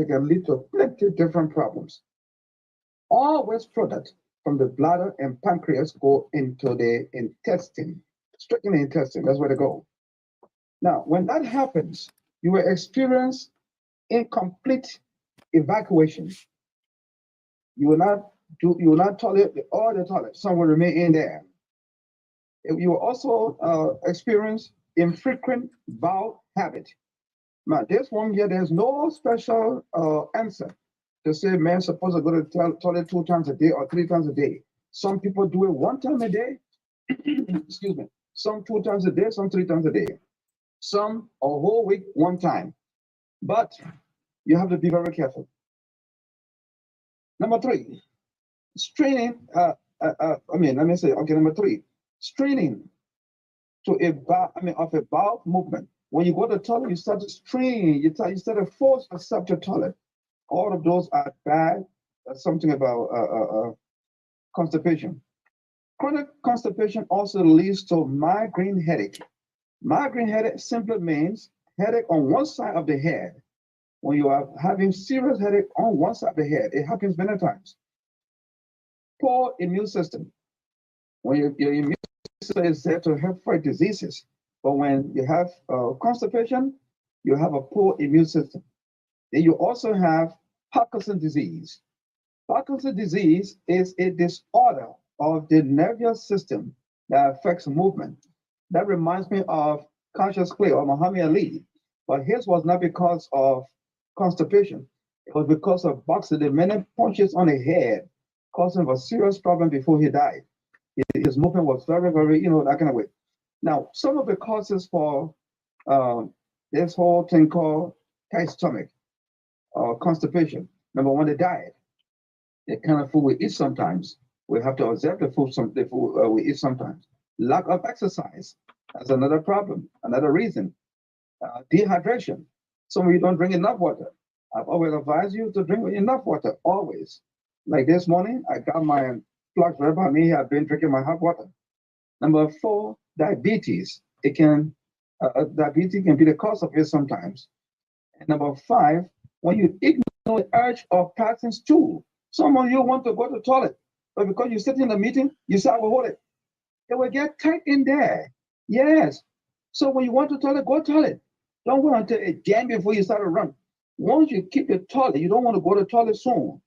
can lead to plenty of different problems. All waste products from the bladder and pancreas go into the intestine, straight in the intestine. That's where they go. Now, when that happens, you will experience incomplete evacuation. You will not toilet all the toilet. Some will remain in there. You will also experience infrequent bowel habit. Now, this one here, there's no special answer to say man's supposed to go to the toilet 2 times a day or 3 times a day. Some people do it 1 time a day. Excuse me. Some 2 times a day, some 3 times a day. Some a whole week 1 time. But you have to be very careful. Number 3, straining. Let me say, okay, number 3, straining to of a bowel movement. When you go to the toilet, you start to strain, you start to force yourself to the toilet. All of those are bad. That's something about constipation. Chronic constipation also leads to migraine headache. Migraine headache simply means headache on one side of the head. When you are having serious headache on one side of the head, it happens many times. Poor immune system. When your immune system is there to help fight diseases, but when you have constipation, you have a poor immune system. Then you also have Parkinson's disease. Parkinson's disease is a disorder of the nervous system that affects movement. That reminds me of Cassius Clay or Muhammad Ali, but his was not because of constipation. It was because of boxing the many punches on the head, causing him a serious problem before he died. His movement was very, very, that kind of way. Now, some of the causes for this whole thing called tight stomach or constipation. Number 1, the diet. The kind of food we eat sometimes. We have to observe the food we eat sometimes. Lack of exercise. That's another problem, another reason. Dehydration. Some of you don't drink enough water. I've always advised you to drink enough water, always. Like this morning, I got my flask right by me. I've been drinking my hot water. Number 4, diabetes. Diabetes can be the cause of it sometimes. And number 5, when you ignore the urge of passing stool. Some of you want to go to the toilet, but because you sit in the meeting, you say, I will hold it. It will get tight in there. Yes. So when you want to toilet, go to toilet. Don't wait until it jam before you start to run. Once you keep the toilet, you don't want to go to the toilet soon.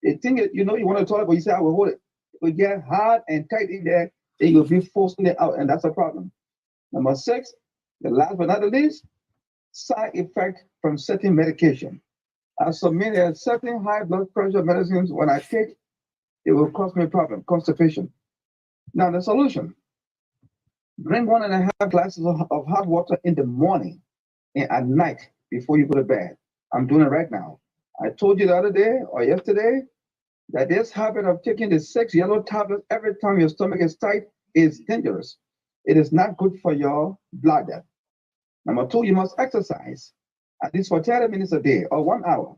The thing is, you want to toilet, but you say, I will hold it. It will get hard and tight in there, and you'll be forcing it out, and that's a problem. Number 6, the last but not the least, side effect from certain medication. I submitted certain high blood pressure medicines when I take, it will cause me a problem, constipation. Now the solution, drink 1.5 glasses of hot water in the morning and at night before you go to bed. I'm doing it right now. I told you the other day or yesterday that this habit of taking the 6 yellow tablets every time your stomach is tight is dangerous. It is not good for your bladder. Number 2, you must exercise at least for 30 minutes a day or 1 hour.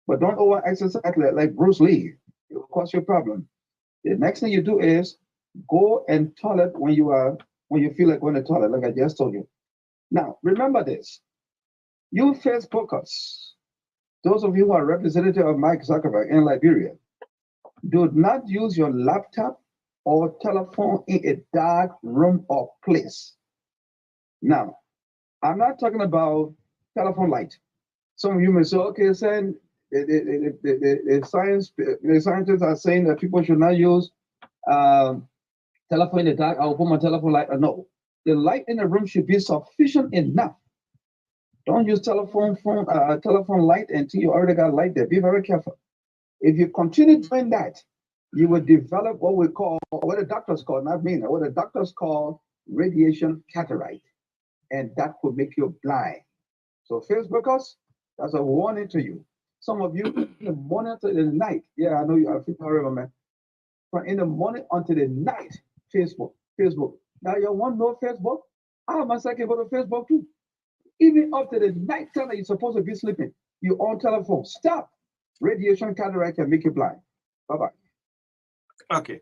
But don't over exercise like Bruce Lee. It will cause you a problem. The next thing you do is go and toilet when you feel like going to the toilet, like I just told you. Now, remember this. You Facebookers, those of you who are representative of Mike Zuckerberg in Liberia, do not use your laptop or telephone in a dark room or place. Now, I'm not talking about telephone light. Some of you may say, okay, saying the scientists are saying that people should not use telephone in the dark. I'll put my telephone light. No, the light in the room should be sufficient enough. Don't use telephone light until you already got light there. Be very careful. If you continue doing that, you will develop what the doctors call, not me, what the doctors call radiation cataract, and that could make you blind. So Facebookers, that's a warning to you. Some of you in the morning to the night, yeah, I know you are horrible, man. From in the morning until the night, Facebook. Now you want no Facebook? I myself can go to Facebook too. Even up to the night time that you're supposed to be sleeping, you on telephone. Stop. Radiation cataract can make you blind. Bye-bye. Okay.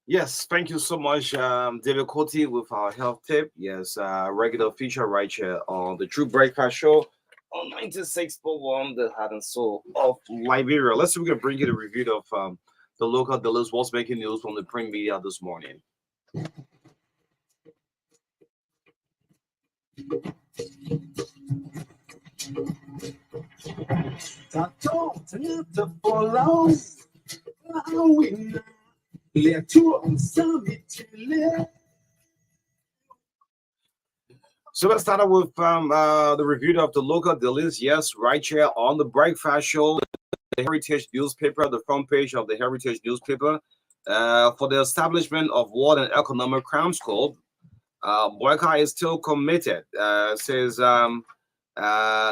Yes, thank you so much, David Coty, with our health tip. Yes, regular feature right here on the True Breakfast Show on 96.1, the heart and soul of Liberia. Let's see if we can bring you the review of the local dealers, what's making news from the print media this morning. So let's start out with the review of the local dealers. Yes, right here on the breakfast show, the Heritage newspaper, the front page of the Heritage newspaper, for the establishment of World and Economic Crimes Code. Marka is still committed, says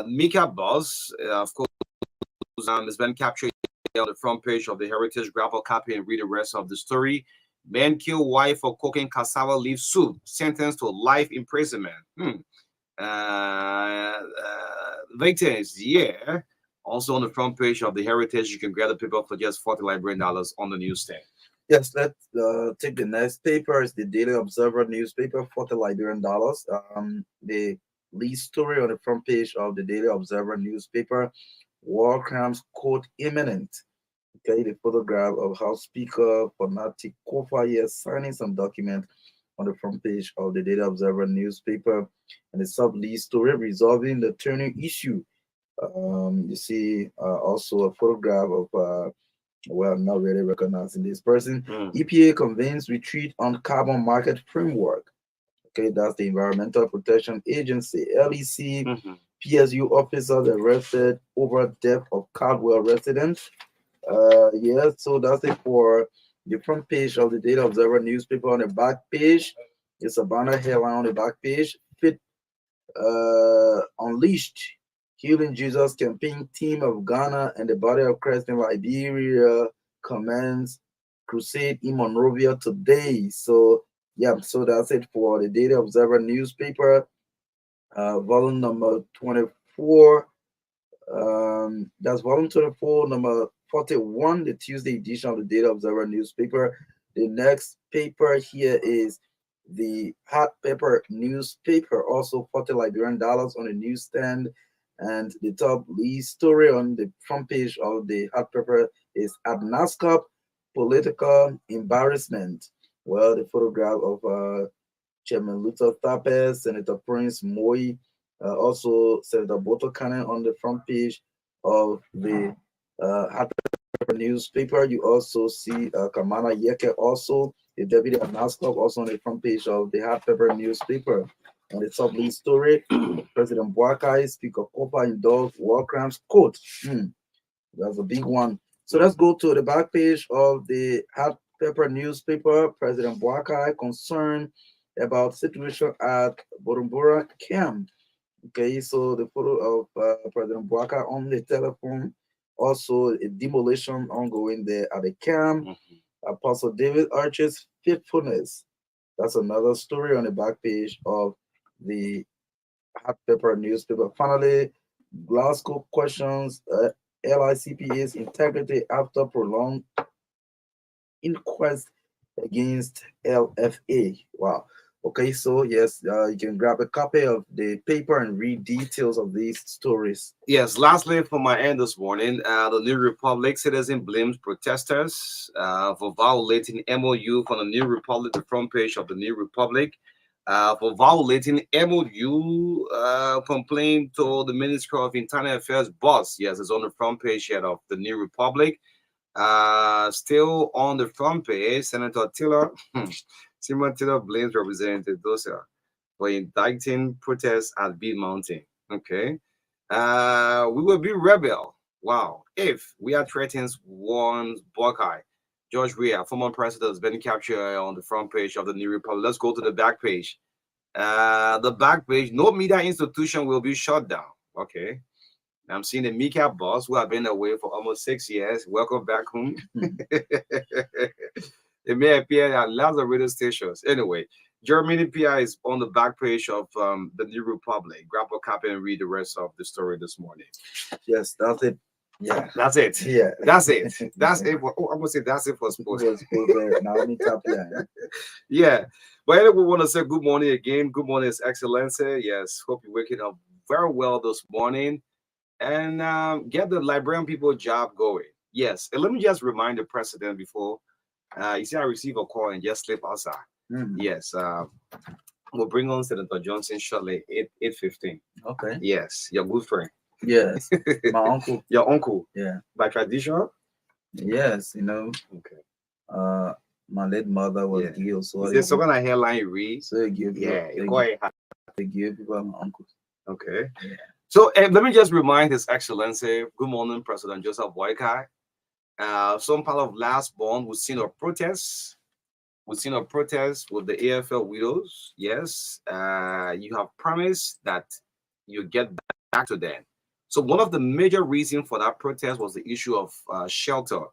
Mika Boss, of course, has been captured on the front page of the Heritage. Grab a copy and read the rest of the story. Man kill wife for cooking cassava leaf soup, sentenced to life imprisonment. Victims, yeah. Also on the front page of the Heritage, you can grab the paper for just $40 on the newsstand. Yes, let's take the next paper. It's the Daily Observer newspaper, $40. The lead story on the front page of the Daily Observer newspaper, war crimes court imminent. Okay, the photograph of House Speaker Fonati Kofa here signing some document on the front page of the Daily Observer newspaper, and the sub lead story resolving the turning issue. You see also a photograph of well, I'm not really recognizing this person. EPA convenes retreat on carbon market framework. Okay, that's the Environmental Protection Agency. LEC PSU officers arrested over death of Caldwell resident. Yeah, so that's it for the front page of the Daily Observer newspaper. On the back page, it's a banner headline on the back page. Fit Unleashed. Healing Jesus campaign team of Ghana and the Body of Christ in Liberia commence crusade in Monrovia today. So yeah, so that's it for the Daily Observer newspaper, volume number 24. That's volume 24, number 41, the Tuesday edition of the Daily Observer newspaper. The next paper here is the Hot Pepper newspaper, also $40 on the newsstand. And the top lead story on the front page of the Hot Pepper is at NASCAP political embarrassment. Well, the photograph of Chairman Luther Tapes, Senator Prince Moi, also Senator Boto Cannon on the front page of the Hot Pepper newspaper. You also see Kamana Yeke, also the deputy at NASCAP, also on the front page of the Hot Pepper newspaper. On the top lead story, President Marka, Speaker Kopa endorsed war crimes court. That's a big one. So let's go to the back page of the Hot Pepper newspaper. President Marka concerned about situation at Burumbura camp. Okay, so the photo of President Marka on the telephone. Also, a demolition ongoing there at the camp. Apostle David Archer's faithfulness. That's another story on the back page of the Hot Pepper newspaper. Finally, Glasgow questions LICPA's integrity after prolonged inquest against LFA. Wow. Okay, so yes, you can grab a copy of the paper and read details of these stories. Yes, lastly, for my end this morning, the New Republic citizen blames protesters for violating MOU from the New Republic, the front page of the New Republic. For violating MOU, complaint to the Ministry of Internal Affairs boss. Yes, it's on the front page here of the New Republic. Still on the front page, Senator Tiller, Simon Tiller blames Representative Dosia for indicting protests at Bee Mountain. Okay. We will be rebel. Wow. If we are threatened, warns Buckeye. George Weah, former president, has been captured on the front page of the New Republic. Let's go to the back page. The back page, no media institution will be shut down. Okay. I'm seeing the Mika boss who have been away for almost 6 years. Welcome back home. It may appear at lots of radio stations. Anyway, Germany PI is on the back page of the New Republic. Grab a copy and read the rest of the story this morning. Yes, that's it. Yeah, that's it. Yeah, that's it. That's it. For, I'm gonna say that's it for sports. Yeah, but anyway, we want to say good morning again. Good morning, His Excellency. Yes, hope you're waking up very well this morning. and get the Liberian people job going. Yes, and let me just remind the president before. You see, I receive a call and just slip outside. Yes, we'll bring on Senator Johnson shortly. 8:15. Okay. Yes, your good friend. Yes, my uncle. Your uncle. Yeah. By tradition. Yes, you know. Okay. My late mother was Gil, so is there some kind of hairline you read? So they give yeah, they give people my uncles. Okay. Yeah. So let me just remind His Excellency, good morning, President Joseph Boykai. Some part of last month, we've seen a protest. We've seen a protest with the AFL widows. Yes, you have promised that you get back to them. So one of the major reasons for that protest was the issue of shelter.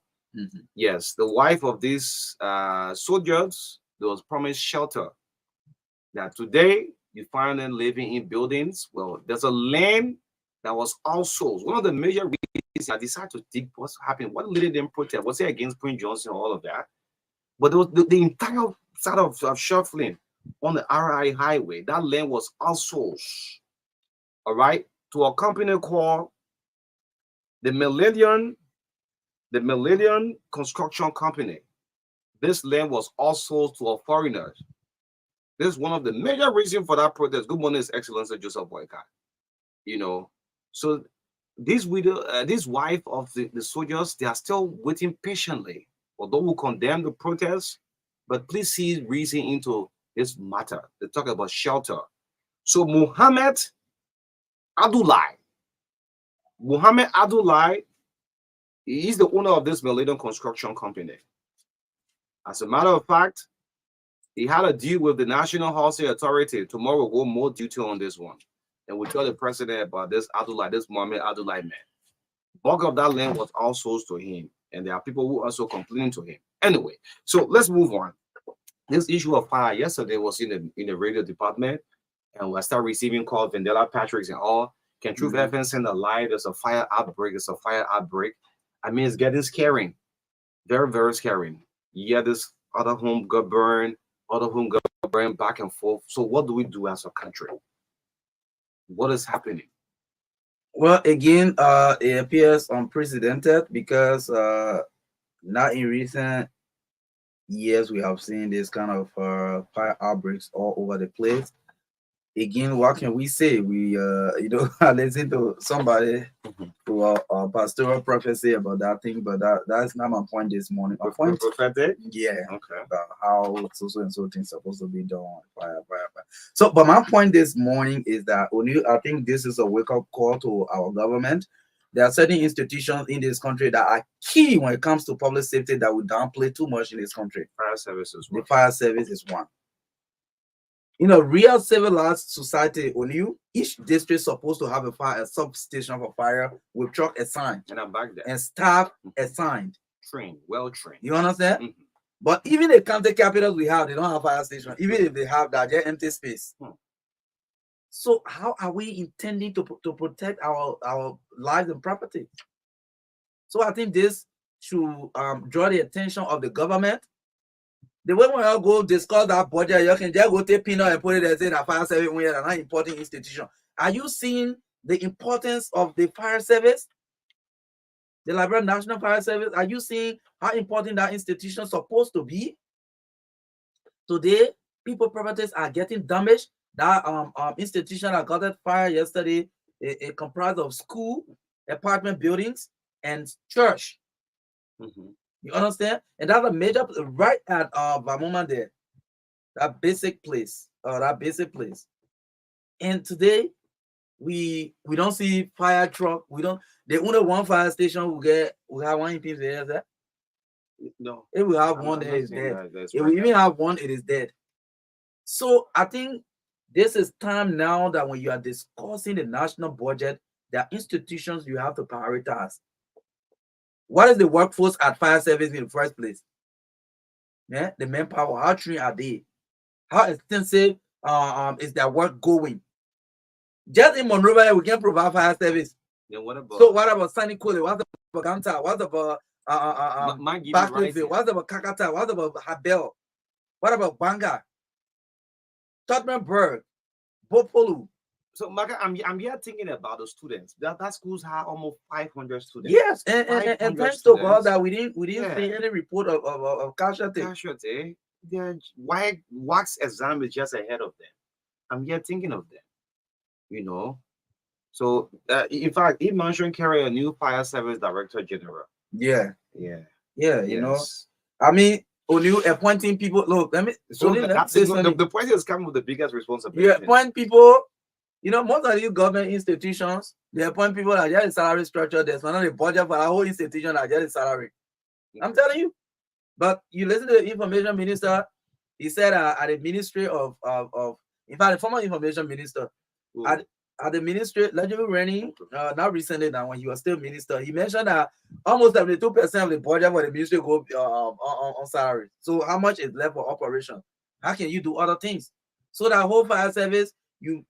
Yes, the wife of these soldiers, they was promised shelter. Now today, you find them living in buildings. Well, there's a land that was also one of the major reasons I decided to dig what's happening. What led them protest? Was it against Prince Johnson and all of that? But it was the entire side of shuffling on the RI highway. That land was outsourced, all right, to a company called the Millennium Construction Company. This land was outsourced to a foreigner. This is one of the major reasons for that protest. Good morning, His Excellency Joseph Boyka. You know, so this widow, this wife of the soldiers, they are still waiting patiently. Although we condemn the protest, but please see reason into this matter. They talk about shelter. So Muhammad Abdullahi, he is the owner of this Millennium Construction Company. As a matter of fact, he had a deal with the National Housing Authority. Tomorrow we'll go more detail on this one. And we'll tell the president about this Abdullahi, this Muhammad Abdullahi man. Bulk of that land was outsourced to him. And there are people who also complaining to him. Anyway, so let's move on. This issue of fire yesterday was in the radio department. And we start receiving calls, Vandela Patrick's and all. Can Truth FM send a live? There's a fire outbreak. There's a fire outbreak. I mean, it's getting scary. Very, very scary. Yeah, this other home got burned, other home got burned back and forth. So what do we do as a country? What is happening? Well, again, it appears unprecedented because not in recent years we have seen this kind of fire outbreaks all over the place. Again, what can we say? We I listen to somebody who a pastoral prophecy about that thing, but that's not my point this morning. My point, prophetic? Yeah, okay, about how so and so things supposed to be done. Fire. So, but my point this morning is that I think this is a wake-up call to our government. There are certain institutions in this country that are key when it comes to public safety that we downplay too much in this country. Fire services. The fire service is one. In a real civilized society, each district supposed to have a substation for fire with truck assigned and I'm back there and staff assigned, trained, well trained. You understand? But even the county capitals we have, they don't have fire station. Even if they have that, they're empty space. So how are we intending to protect our lives and property? So I think this should draw the attention of the government. The way when I go discuss that budget, you can just go take peanut and put it and say that fire service we are an important institution. Are you seeing the importance of the fire service? The Liberian National Fire Service, are you seeing how important that institution is supposed to be? Today, people properties are getting damaged. That institution that got that fire yesterday, it comprised of school, apartment buildings, and church. You understand? And that's a major right at Vamoma there. That basic place. And today we don't see fire truck. We don't. They only one fire station. We have one in people there. No. If we have one, there is dead. If we even have one, it is dead. So I think this is time now that when you are discussing the national budget, there are institutions you have to prioritize. What is the workforce at fire service in the first place? Yeah, the manpower. How trained are they? How extensive is their work going? Just in Monrovia, we can provide fire service. Then what about? So what about Sunny Kule? What about Ganta? What about Backfield? What about Kakata? What about Habel? What about Banga? Tottenham Berg, Bopolu, So, Marka, I'm here thinking about the students. That schools have almost 500 students. Yes, and 500 thanks to God students. that we didn't Yeah. see any report of casualty. Casualty. Why wax exam is just ahead of them. I'm here thinking of them. You know. So, in fact, he mentioned carry a new fire service director general. Yeah, Yeah. you know. Yes. I mean, when you appointing people, look, let me So let me that's say the something. president is coming with the biggest You responsibility. appoint people, you know, most of these government institutions, they appoint people that just a salary structure. There's not a budget for a whole institution that just a salary. I'm telling you. But you listen to the information minister, he said at the ministry of in fact, the former information minister at the ministry, legislative reigning, not recently now when he was still minister, he mentioned that almost 72% of the budget for the ministry go on salary. So how much is left for operation? How can you do other things? So that whole fire service, you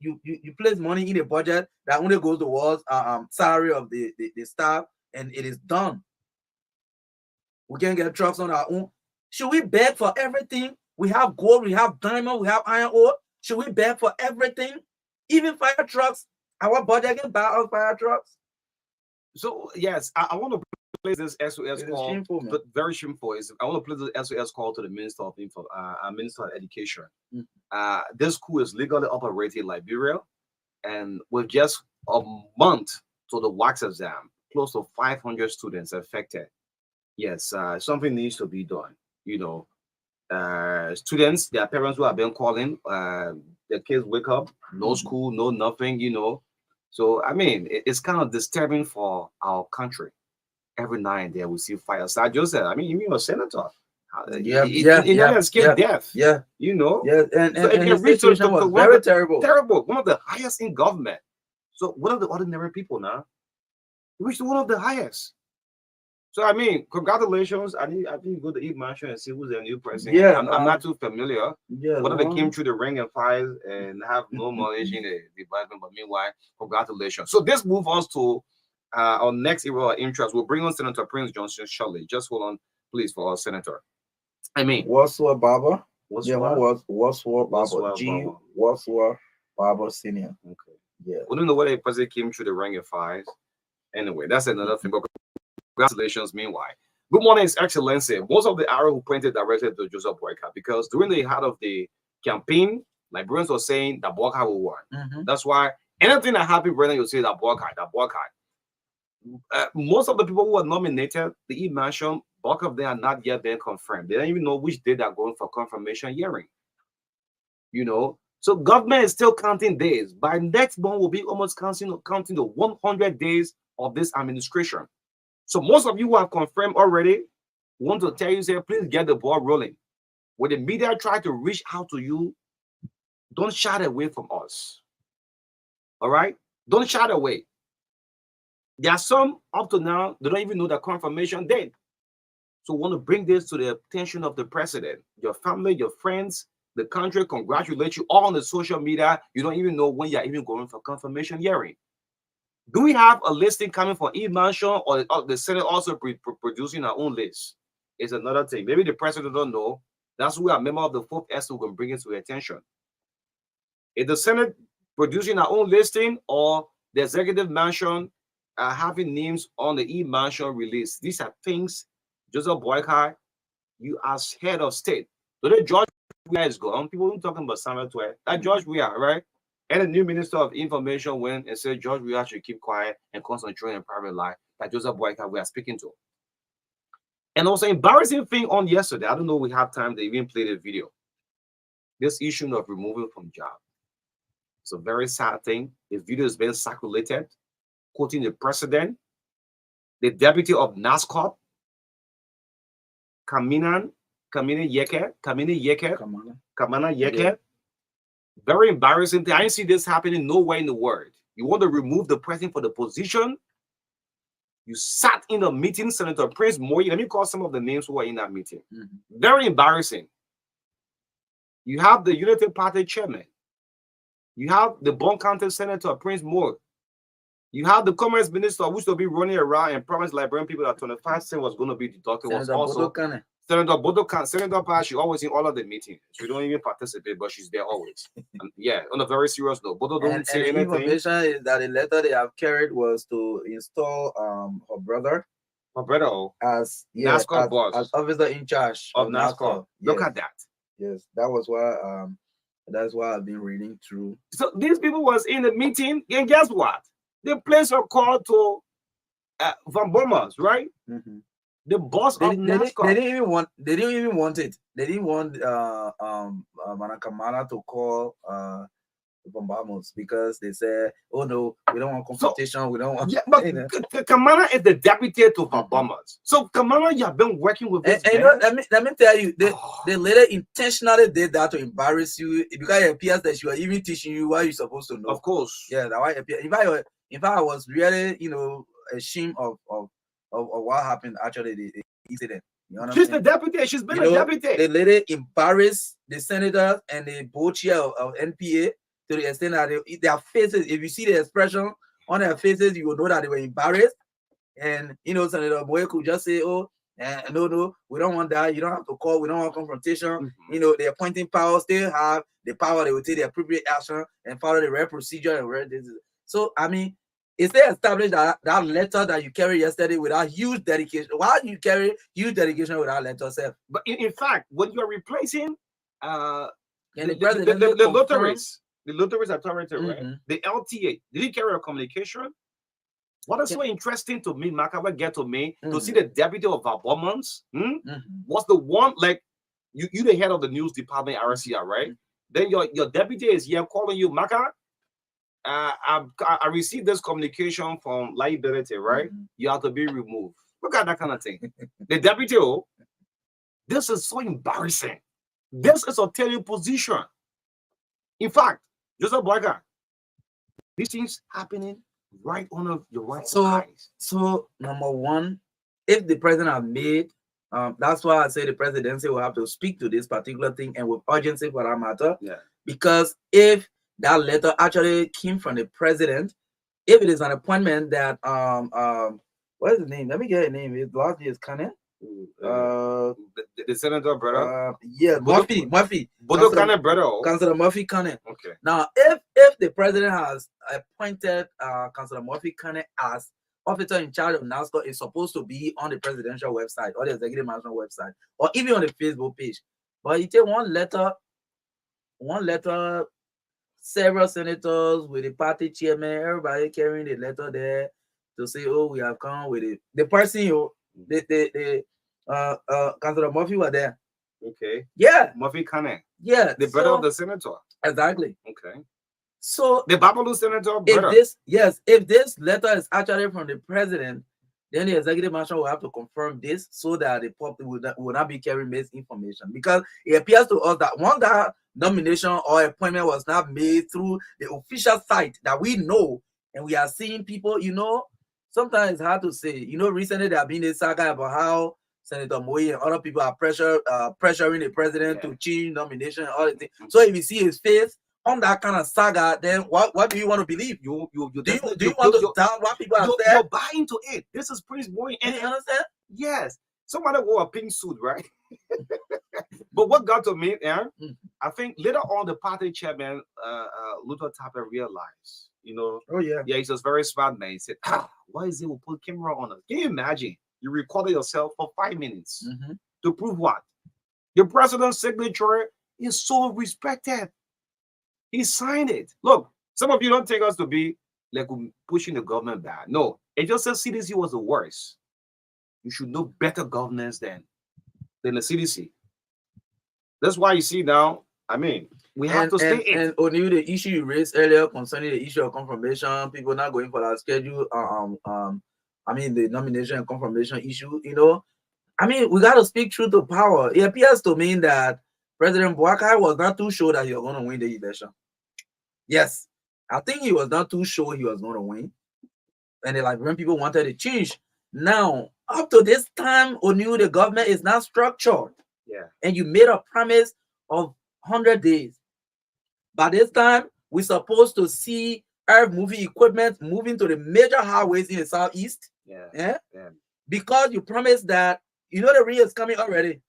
place money in a budget that only goes towards salary of the staff, and it is done. We can get trucks on our own. Should we beg for everything? We have gold, we have diamond, we have iron ore. Should we beg for everything? Even fire trucks. Our budget can buy us fire trucks. So yes, I want to place this SOS call. Shameful, but very shameful. I want to place this SOS call to the Minister of Minister of Education. This school is legally operated in Liberia, and with just a month to the wax exam, close to 500 students affected. Yes, something needs to be done. You know, students, their parents who have been calling, their kids wake up, no school, no nothing. You know, so I mean, it's kind of disturbing for our country. Every now and then we see fire. So I just said, I mean, you're a senator. Escape death. Yeah, you know. Yeah, and so the situation was very terrible. Terrible. One of the highest in government. So one of the ordinary people now, which one of the highest. So I mean, congratulations. I think you go to Eve Mansion and see who's the new president. Yeah, I'm not too familiar. Yeah, one of them came through the ring and fires and have no knowledge in the department. But meanwhile, congratulations. So this moves us to our next area of interest. We'll bring on Senator Prince Johnson shortly. Just hold on, please, for our senator. I mean, Wadsworth Barber. Wadsworth Barber. G. Wadsworth Barber Senior. Okay. Yeah. We don't know whether the president came through the ring and fires. Anyway, that's another thing. But congratulations, meanwhile. Good morning, His Excellency. Most of the arrow who pointed directly to Joseph Boyka, because during the heart of the campaign, Liberians were saying that Boyka will win. That's why anything that happened, brother, you say that Boyka. Most of the people who are nominated, the E-Mansion, bulk of them are not yet been confirmed. They don't even know which day they're going for confirmation hearing. You know, so government is still counting days. By next month, we'll be almost counting the 100 days of this administration. So most of you who have confirmed already want to tell you, say, please get the ball rolling. When the media try to reach out to you, don't shy away from us. All right? Don't shy away. There are some up to now, they don't even know the confirmation date. So we want to bring this to the attention of the president, your family, your friends, the country, congratulate you all on the social media. You don't even know when you're even going for confirmation hearing. Do we have a listing coming for E-Mansion, or the Senate also producing our own list? It's another thing. Maybe the president don't know. That's why a member of the fourth estate can bring it to your attention. Is the Senate producing our own listing, or the executive mansion having names on the E-Mansion release? These are things, Joseph Boyka, you as head of state. Today, George Weah is gone. People are talking about Samuel Twain. That George Weah, right? And the new minister of information went and said George Weah should keep quiet and concentrate on private life. That Joseph Boyka we are speaking to. And also, embarrassing thing on yesterday, I don't know if we have time to even play the video. This issue of removal from job. It's a very sad thing. The video has been circulated, quoting the president, the deputy of NASCOP, Kamana Yeke. Yeah. Very embarrassing thing. I didn't see this happening nowhere in the world. You want to remove the president for the position? You sat in a meeting, Senator Prince Moyi. Let me call some of the names who were in that meeting. Very embarrassing. You have the Unity Party chairman. You have the Bon County Senator Prince Moyi. You have the commerce minister who used to be running around and promised Liberian people that 25 cents was going to be deducted. Was also Senator Bodo. Senator Bash, she always in all of the meetings. She don't even participate, but she's there always. And yeah, on a very serious note. Bodo don't say anything. Information is that the letter they have carried was to install her brother. My brother as NASCAR boss, as officer in charge of NASCAR. Look at that. Yes, that was why that's why I've been reading through. So these people was in the meeting, and guess what? They placed a call to Van Bommers, right? Mm-hmm. The boss of NASCAR. They didn't even want it. They didn't want Marka to call Van Bommers because they said, "Oh no, we don't want confrontation. So, we don't want." Yeah, but Kamala is the deputy to Van Bommers. So Kamala, you have been working with this. Let me tell you, they later intentionally did that to embarrass you because it appears that you are even teaching you what you're supposed to know. Of course, yeah, that why it appears. In fact, I was really, ashamed of what happened. Actually, the incident. You know she's the deputy. She's been a deputy. They later embarrassed the senators and the board chair of NPA to the extent that their faces, if you see the expression on their faces, you will know that they were embarrassed. And Senator Boye could just say, "Oh, no, we don't want that. You don't have to call. We don't want confrontation." Mm-hmm. The appointing power still have the power. They will take the appropriate action and follow the right procedure and where this is. So I mean, it's they established that letter that you carried yesterday without huge dedication. Why you carry huge dedication without letter, sir? But in fact, when you are replacing the Lotteries Authority, right? Mm-hmm. The LTA, did he carry a communication? What is so interesting to me, Marka, what get to me, to see the deputy of Van Bommers, was the one, like, you the head of the news department, RCR, right? Then your deputy is here calling you, Marka, I received this communication from liability, right? You have to be removed. Look at that kind of thing. The deputy, this is so embarrassing. This is a telling position. In fact, Joseph Boyka, these things happening right under your right eyes. So number one, if the president has made, that's why I say the presidency will have to speak to this particular thing and with urgency for that matter. Yeah. Because if that letter actually came from the president, if it is an appointment that what is the name? Let me get a name. His last name is Kane. The senator brother. Murphy. Bodo Kane brother. Councillor Murphy Kane. Okay. Now, if the president has appointed Councillor Murphy Kane as officer in charge of NASCAR, is supposed to be on the presidential website or the executive management website or even on the Facebook page. But you take one letter, several senators with the party chairman, everybody carrying the letter there to say, "Oh, we have come with it." The person, Councillor Murphy was there. Okay. Yeah. Murphy Kane. Yeah. The brother of the senator. Exactly. Okay. So the Babalu senator brother. If this letter is actually from the president, then the executive management will have to confirm this so that the public will not be carrying misinformation. Because it appears to us that once that nomination or appointment was not made through the official site that we know, and we are seeing people, sometimes it's hard to say. Recently there have been a saga about how Senator Moe and other people are pressuring the president to change nomination and all the things. So if you see his face on that kind of saga, then what do you want to believe? Do you want to doubt what people are saying? You're buying to it. This is Prince Boy. And you understand? Yes. Somebody wore a pink suit, right? But what got to me, Aaron, I think later on the party chairman, Luther Tapper, realized, oh yeah, he's a very smart man. He said, why is it we put camera on us? Can you imagine? You recorded yourself for 5 minutes to prove what? The president's signature is so respected. He signed it. Look, some of you don't take us to be like pushing the government back. No, it just says CDC was the worst. You should know better governance than the CDC. That's why you see now, we have to stay in. And only the issue you raised earlier concerning the issue of confirmation, people not going for that schedule, the nomination and confirmation issue, we got to speak truth to power. It appears to me that President Boakai was not too sure that he was going to win the election. Yes, I think he was not too sure he was going to win. And when people wanted to change. Now, up to this time, O'Neill, the government is not structured. Yeah. And you made a promise of 100 days. By this time, we're supposed to see earth moving equipment moving to the major highways in the southeast. Yeah. Because you promised that, you know, the rain is coming already.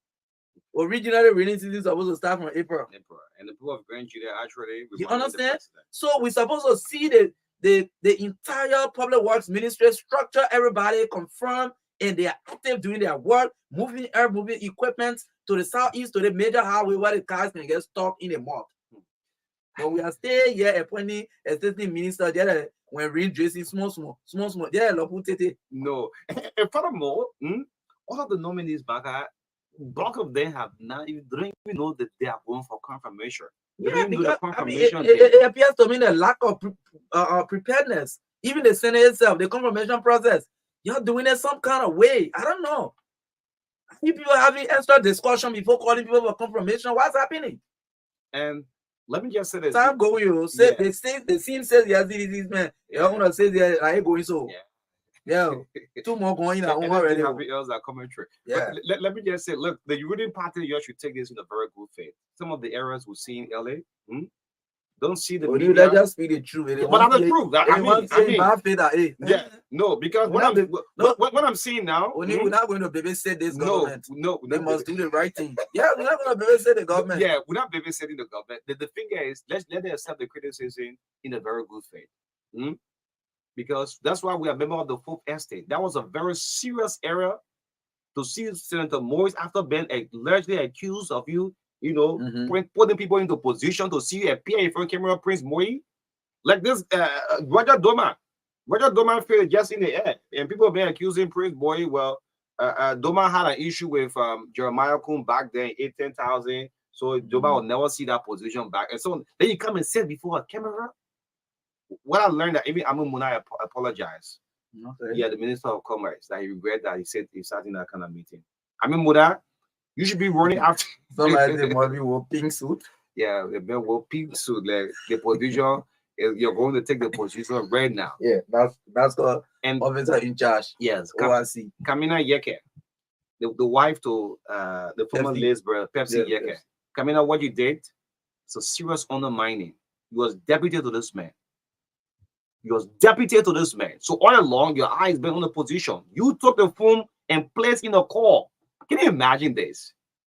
Originally, rainy season is supposed to start from April. And the people of Grand Judah actually, you understand? So we're supposed to see the entire public works ministry structure, everybody confirm, and they are active doing their work, moving earth moving equipment to the southeast to the major highway where the cars can get stuck in a mud. But we are staying here appointing assistant minister there when rain dressing small. There No. And furthermore, all of the nominees back, bulk of them have not even don't even know that they are going for confirmation. Yeah, because it appears to me the lack of preparedness. Even the Senate itself, the confirmation process, you're doing it some kind of way. I don't know. You people having extra discussion before calling people for confirmation. What's happening? And let me just say this. Time going, you say they say the scene says yes, this man. You're gonna say they are going so. Yeah, 2 more going on already. Else are coming true. Yeah. But let me just say, look, the ruling party, you should take this in a very good faith. Some of the errors we see in LA, don't see the media. Let just speak the truth. But I'm the truth. I mean, yeah, no, because what I'm seeing now, we're not going to babysit this government. No, they must do the right thing. Yeah, we're not going to babysit the government. Yeah, we're not babysitting the government. The thing is, let them accept the criticism in a very good faith. Because that's why we are member of the Fourth Estate. That was a very serious error to see Senator Morris after being largely accused of putting people into position to see you appear in front of camera, Prince Moyi. Like this, Roger Doma. Roger Doma failed just in the air. And people have been accusing Prince Moyi. Well, Doma had an issue with Jeremiah Kuhn back then, 10,000. So Doma will never see that position back. And so then you come and say before a camera. What I learned that even Amu Munai apologized. Okay. Yeah, the Minister of Commerce, that he regret that he said he sat in that kind of meeting. Amu Munai, you should be running after. Somebody they must be wearing pink suit. Yeah, they been wearing pink suit. Like the position, you're going to take the position right now. Yeah, that's the officer in charge. Yes, ORC. Kamina Yeke, the wife to the former Liz brother, Pepsi Yeke. Yes. Kamina, what you did, it's a serious undermining. You was deputy to this man. You was deputy to this man. So all along, your eyes been on the position. You took the phone and placed in a call. Can you imagine this?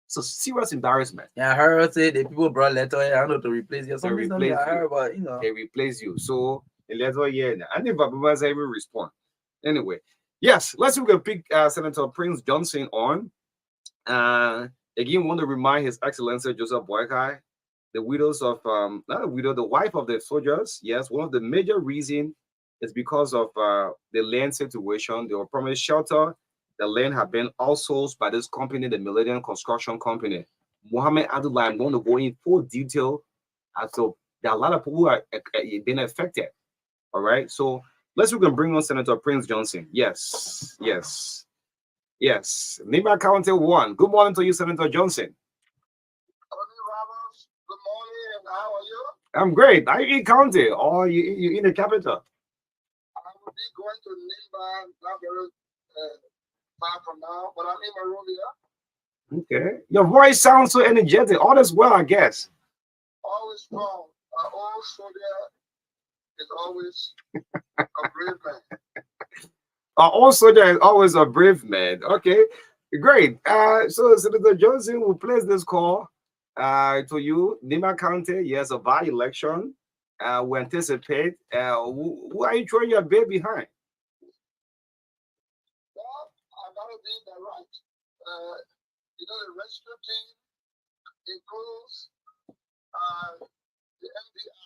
It's a serious embarrassment. Yeah, I heard say the people brought letter I know to replace you. They replace you. They replace you. So the letter here, I think Bababa even respond. Anyway, yes, let's look at pick Senator Prince Johnson on. Again, want to remind His Excellency Joseph Boakai, the widows of not a widow, the wife of the soldiers. Yes, one of the major reasons is because of the land situation. They were promised shelter. The land had been outsourced by this company, the Millennium Construction Company. Mohammed Abdullah, I'm going to go in full detail as to there are a lot of people who are being affected. All right, so let's we can bring on Senator Prince Johnson. Yes. Nima County 1. Good morning to you, Senator Johnson. Good morning, and how are you? I'm great. Are you in county or you in the capital? I will be going to Nimba, not very far from now, but I'm in Monrovia. Okay. Your voice sounds so energetic. All is well, I guess. Always strong. Our old soldier is always a brave man. Our old soldier is always a brave man. Okay, great. So Senator Johnson will place this call to you, Nima County. Yes, a by-election. We anticipate. Who are you throwing your bid behind? Well, I gotta be the right. The rescue team includes the NDR,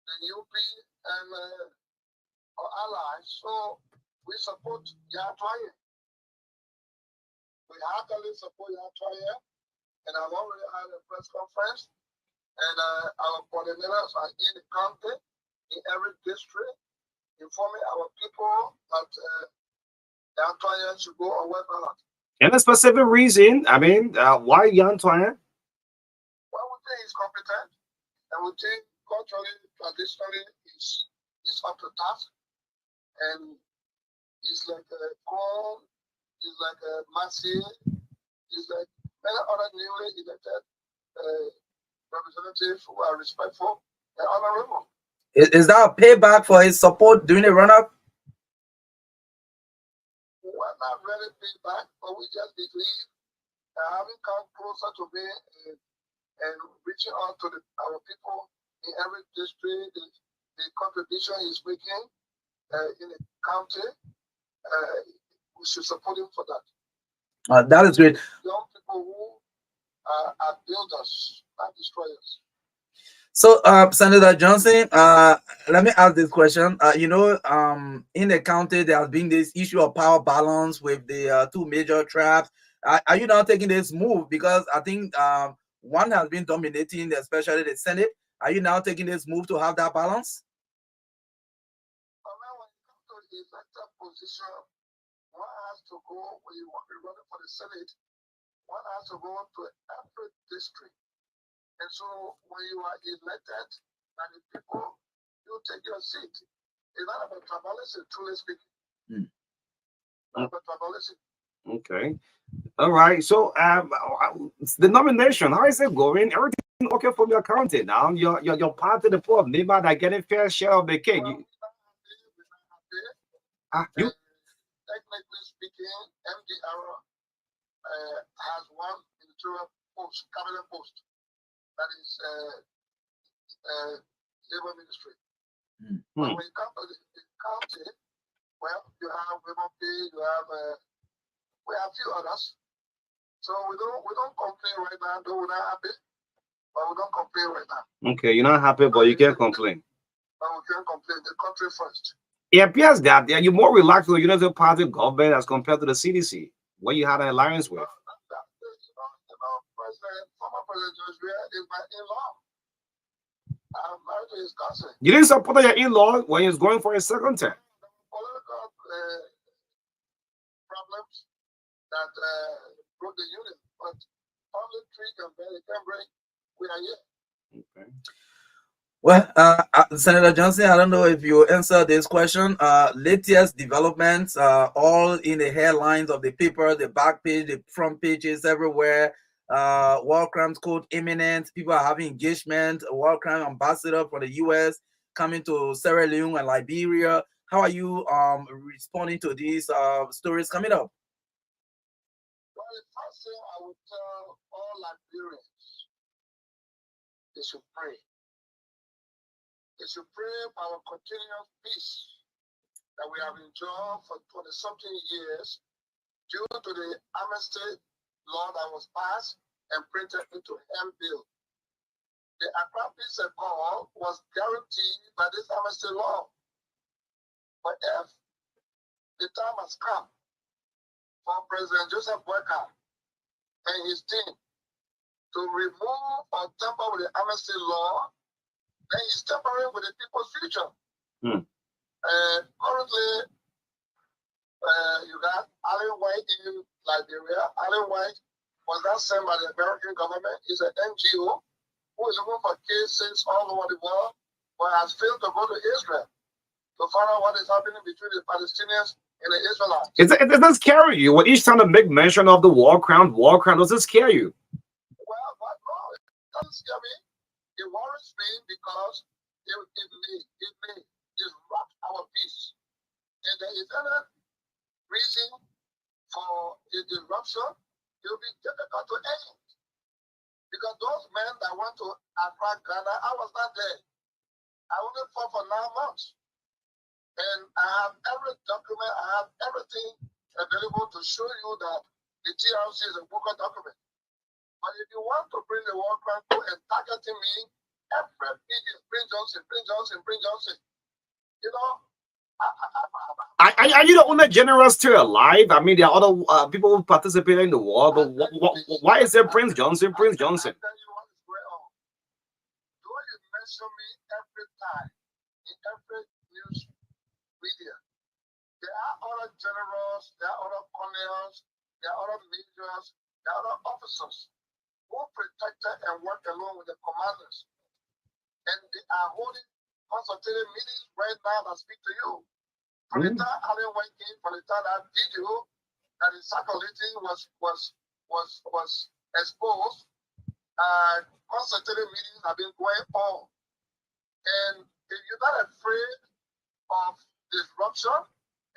the UP, and our allies. So we support Yatwaye. We heartily support Yatwaye. And I've already had a press conference, and our coordinators are in the county, in every district, informing our people that the Antoine should go on work hard. Any specific reason? I mean, why Antoine? Well, we think he's competent, and we think culturally, traditionally, he's up to task, and he's like a Paul, he's like a Massey, he's like many other newly elected representatives who are respectful and honorable. Is that a payback for his support during the run-up? We're not really payback, but we just believe that having come closer to me and reaching out to our people in every district, the contribution he's making in the county, we should support him for that. That is great. Young people who are builders, not destroyers. So, Senator Johnson, let me ask this question. In the county, there has been this issue of power balance with the two major tribes. Are you now taking this move? Because I think one has been dominating, especially the Senate. Are you now taking this move to have that balance? When you come to the elected position, one has to go, when you want to run for the Senate, one has to go to every district. And so when you are elected by the people, you take your seat. It's not about tribalism, truly speaking. Not about tribalism. Okay. All right. So the nomination, how is it going? Everything okay from your county now? Your part of the poor, maybe are getting fair share of the cake. Well, technically speaking, MDR has one ministerial post, cabinet post. That is labor ministry. But when you come to the county, well, you have WMP, you have we have a few others. So we don't complain right now, though we're not happy, but we don't complain right now. Okay, you're not happy, but you can't complain. But we can't complain. The country first. It appears that you're more relaxed with the United Party government as compared to the CDC, what you had an alliance with. Former President George is my in-law. I'm married to his cousin. You didn't support your in-law when he was going for his second term. Political problems that broke the union, but public tree can break. We are here. Okay. Well, Senator Johnson, I don't know if you answer this question. Latest developments, all in the headlines of the paper, the back page, the front pages, everywhere. War crimes code imminent. People are having engagement. A war crime ambassador for the U.S. coming to Sierra Leone and Liberia. How are you responding to these stories coming up? Well, the first thing I would tell all Liberians, they should pray. They should pray for our continuous peace that we have enjoyed for 20-something years due to the amnesty law that was passed and printed into M bill. The Accra Peace Accord was guaranteed by this amnesty law. But if the time has come for President Joseph Boyka and his team to remove or tamper with the amnesty law, then he's tampering with the people's future. Currently, you got Allen White in Liberia. Allen White was not sent by the American government. He's an NGO who is looking for cases all over the world, but has failed to go to Israel to find out what is happening between the Palestinians and the Israelites. It doesn't scare you when each time I make mention of the war crime, does it scare you? Well, no, it doesn't scare me. It worries me because it may disrupt our peace. And there is any reason for the disruption, it will be difficult to end. Because those men that went to Accra, Ghana, I was not there. I only fought for 9 months. And I have every document, I have everything available to show you that the TRC is a book document. But if you want to bring the war crime to and targeting me, every media, bring Johnson. You know, are you the only general still alive? I mean, there are other people who participate in the war, but why is there Prince Johnson? I tell you what is going on. Do you mention me every time in every news media? There are other generals, there are other colonels, there are other majors, there are other officers who protected and work along with the commanders. And they are holding consultative meetings right now that speak to you. From the time Allen went in, from the time that video that is circulating was exposed, consultative meetings have been going on. And if you're not afraid of disruption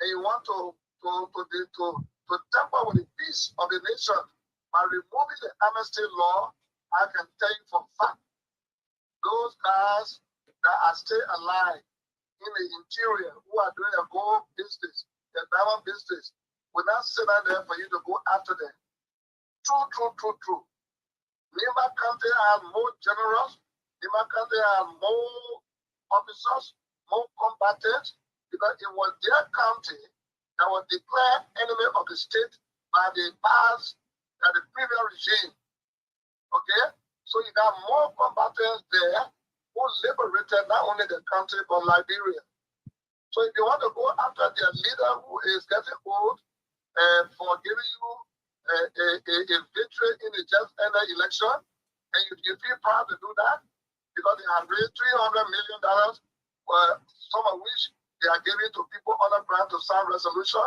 and you want to tamper with the peace of the nation by removing the amnesty law, I can tell you for a fact, those guys that are still alive in the interior who are doing a gold business, the diamond business, will not sit down there for you to go after them. True. Lima County has more generals. Lima County has more officers, more combatants, because it was their county that was declared enemy of the state by the past, by the previous regime. Okay? So you got more combatants there who liberated not only the country but Liberia. So if you want to go after their leader who is getting old for giving you a victory in the just ended election, and you feel proud to do that because they have raised $300 million, some of which they are giving to people on the ground to sign resolution.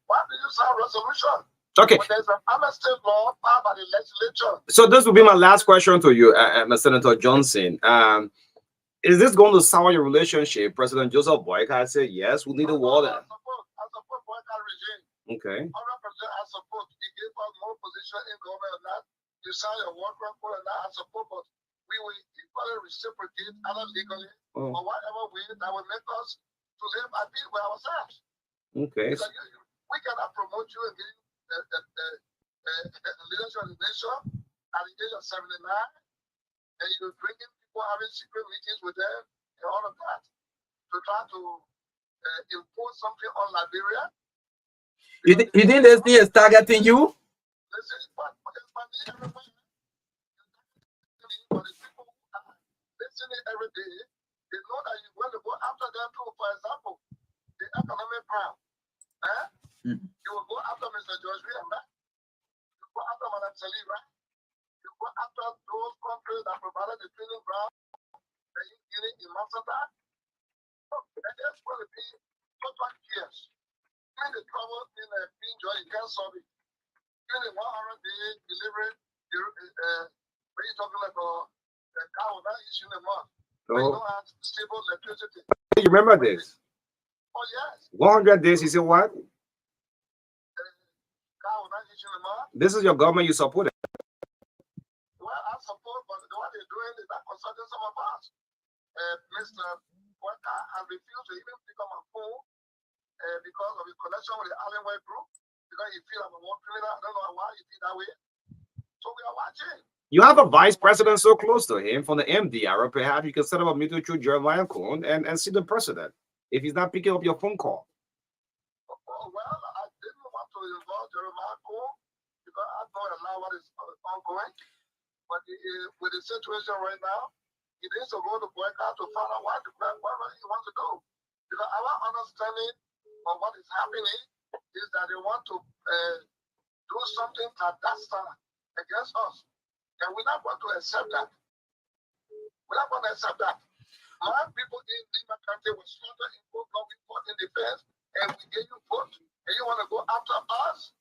Why do you sign resolution? Okay. When there's an amnesty law passed by the legislature. So this will be my last question to you, Senator Johnson. Is this going to sour your relationship? President Joseph Boyka said, yes, we need a war. I support Boyka regime. Okay. 100% I support. He gave us more position in government or not. You sign your work report or not, I support, but we will equally reciprocate either legally or whatever way that will make us to live at peace with ourselves. Okay. Because we cannot promote you and give you the leadership of the nation at the age of 79, and you're bringing people having secret meetings with them and all of that to try to impose something on Liberia. You think this thing is targeting you? Listen, but it's money everywhere. But the people who are listening every day, they know that you want to go after them too. For example, the economic crime. You will go after Mr. George William, right? You go after Madam Sali, right? You go after those countries that provided the training ground that you get in Masada. And that's going to be total chaos. Even the trouble in Pinjoy, you can't solve it. Even the 100-day delivery, when you're talking about the cow not issuing a month, when you don't have stable electricity. You remember this? Oh, yes. 100 days, you say what? Cow not issuing a month. This is your government you support. Well, I support, but what they're doing is not consulting some of us. Mr. Boyka has refused to even pick up my phone because of his connection with the Allenway group, because he feels I'm a war criminal. I don't know why he feel that way. So we are watching. You have a vice president so close to him from the MDR. Perhaps you can set up a meeting through Jeremiah Cohn and see the president if he's not picking up your phone call. Well, I didn't want to involve Jeremiah Cohn because I know a lot what is ongoing. But with the situation right now, he needs to go to Boyka to find out what he wants to do. Because our understanding of what is happening is that they want to do something clandestine against us. And we're not going to accept that. We're not going to accept that. My people in Lima County were slaughtered in both law, we fought in defense, and we gave you vote. And you want to go after us?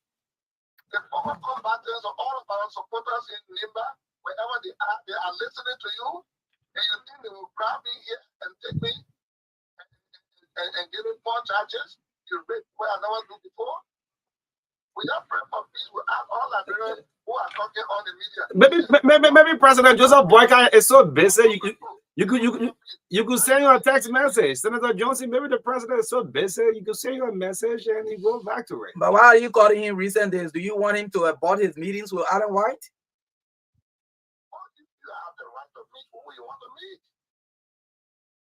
The former combatants or all of our supporters in Lima, wherever they are listening to you, and you think they will grab me here and take me and give me 4 charges? You read what I never do before? We are praying for peace. We ask all Liberians who are talking on the media. Maybe President Joseph Boyka is so busy. You could send you a text message. Senator Johnson, maybe the president is so busy. You could send you a message and he goes back to it. But why are you calling him recent days? Do you want him to abort his meetings with Adam White? Well, you have the right to meet who you want to meet.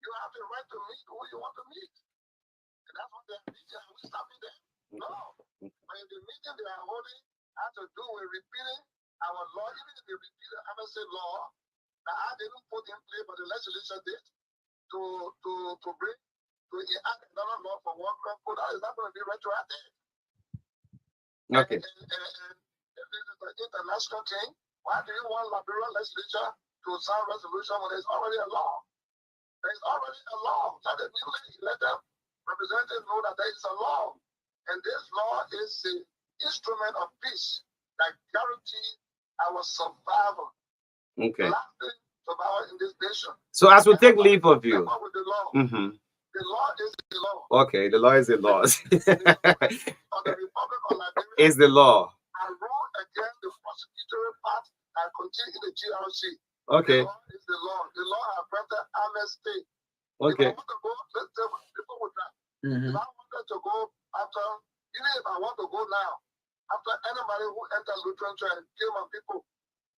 You have the right to meet who you want to meet. And that's what they're meeting. Are we stopping them? No. But the meeting they are holding has to do with repeating our law, even if they repeat the amnesty law that I didn't put in place, but the legislature did to bring to enact another law for war crime code. That is not going to be retroactive. Okay. And if this is an international thing, why do you want Liberian legislature to sign resolution when there's already a law? There's already a law. Let the newly elected representatives know that there is a law. And this law is the instrument of peace that guarantees our survival. Okay. Lastly, power in this nation. So as we take leave of you. With the law. Mm-hmm. The law is the law. Okay, the law is the law. On the Republic of Liberia Is the law. and rule against the prosecutory part and continue in the GRC. Okay. The law is the law. The law has granted amnesty. Okay. If I want to go, let's say people would die. Mhm. If I wanted to go after, even if I want to go now, after anybody who enters Lutheran Church and kill my people,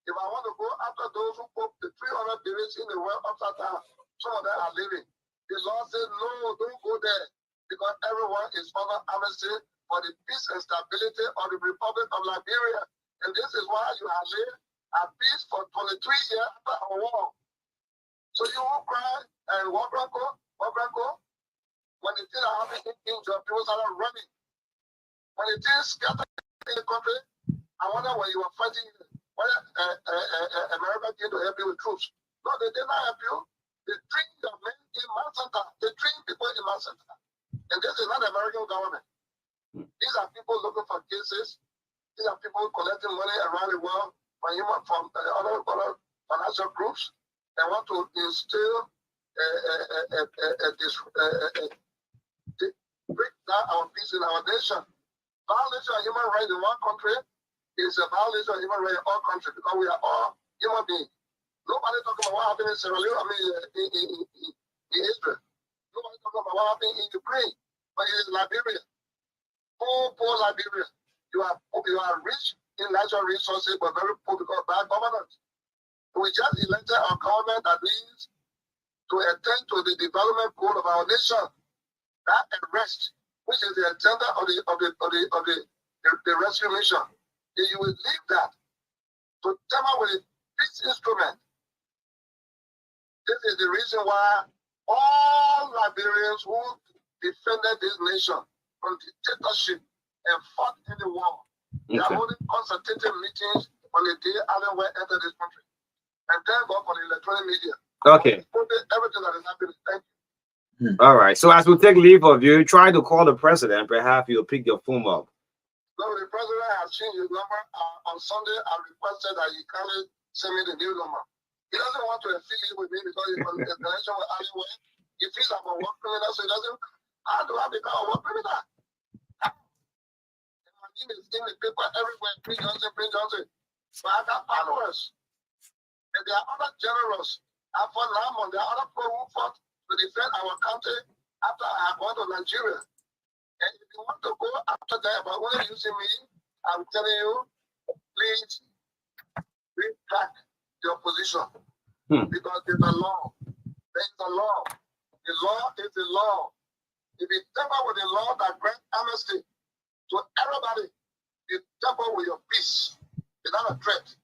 if I want to go after those who put the 300 babies in the well upside down, some of them are living. The law says, no, don't go there, because everyone is under amnesty for the peace and stability of the Republic of Liberia. And this is why you have lived at peace for 23 years after a war. So you will cry and walk around, when the things are happening in India, people started running. When the things scattered in the country, I wonder when you were fighting, whether America came to help you with troops. No, they did not help you. They train the men in Mansanta. They train people in Mansanta. And this is not the American government. These are people looking for cases. These are people collecting money around the world from other financial groups. They want to instill break down our peace in our nation. Violation of human rights in one country is a violation of human rights in all countries, because we are all human beings. Nobody talking about what happened in Sierra Leone, in Israel. Nobody talking about what happened in Ukraine, but in Liberia. Poor Liberia. You are rich in natural resources, but very poor because of bad governance. We just elected a government that needs to attend to the development goal of our nation. That arrest, which is the agenda of the rescue mission. If you will leave that to come up with a peace instrument, this is the reason why all Liberians who defended this nation from dictatorship and fought in the war, they are holding consultative meetings on the day Allen West entered this country. And thank God for the electronic media. Okay. Everything that is happening. Thank you. All right. So as we take leave of you, try to call the president. Perhaps you'll pick your phone up. No, the president has changed his number. On Sunday, I requested that he kindly send me the new number. He doesn't want to affiliate with me because he's on the connection with Allen West. He feels I'm a war criminal, so he doesn't. How do I become a war criminal? And my name is in the paper everywhere. Prince Johnson. But I got followers. And there are other generals. And for Lamont, there are other people who fought to defend our country after I had gone to Nigeria. And if you want to go after that, but only using me, I'm telling you, please bring back your position. Because there's a law. There's a law. The law is the law. If you tamper with the law that grants amnesty to everybody, you tamper with your peace. It's not a threat.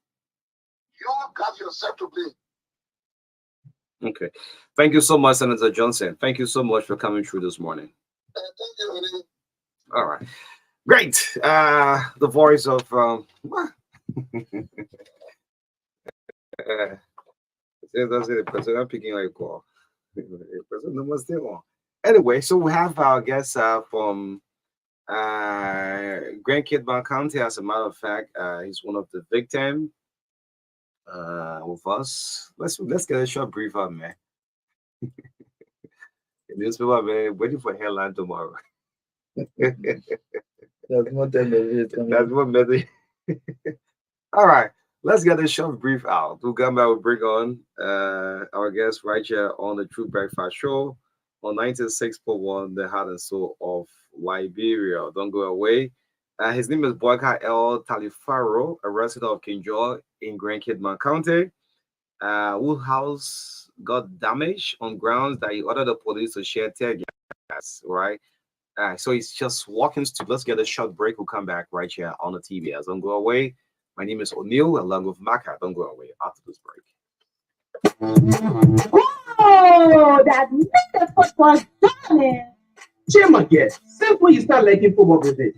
You got yourself to blame. Okay. Thank you so much, Senator Johnson. Thank you so much for coming through this morning. Thank you, honey. All right. Great. The voice of that's it. President picking a call. President must stay on. Anyway, so we have our guest from Grand Kitban County. As a matter of fact, he's one of the victims with us. Let's get a short brief up, man. The newspaper, man, waiting for headline tomorrow. That's what That's what message. All right, let's get a short brief out. We'll come back. We'll bring on our guest right here on the True Breakfast Show on 96.1, the heart and soul of Liberia. Don't go away. His name is Boyka L. Talifaro, a resident of King George in Grand Kitman County. Whose house got damaged on grounds that he ordered the police to share tear gas, right? So he's just walking to. Let's get a short break. We'll come back right here on the TVS. Don't go away. My name is O'Neill, along with Marka. Don't go away after this break. Oh, that Mr. Football darling. Jim again. Since when you start liking football with it?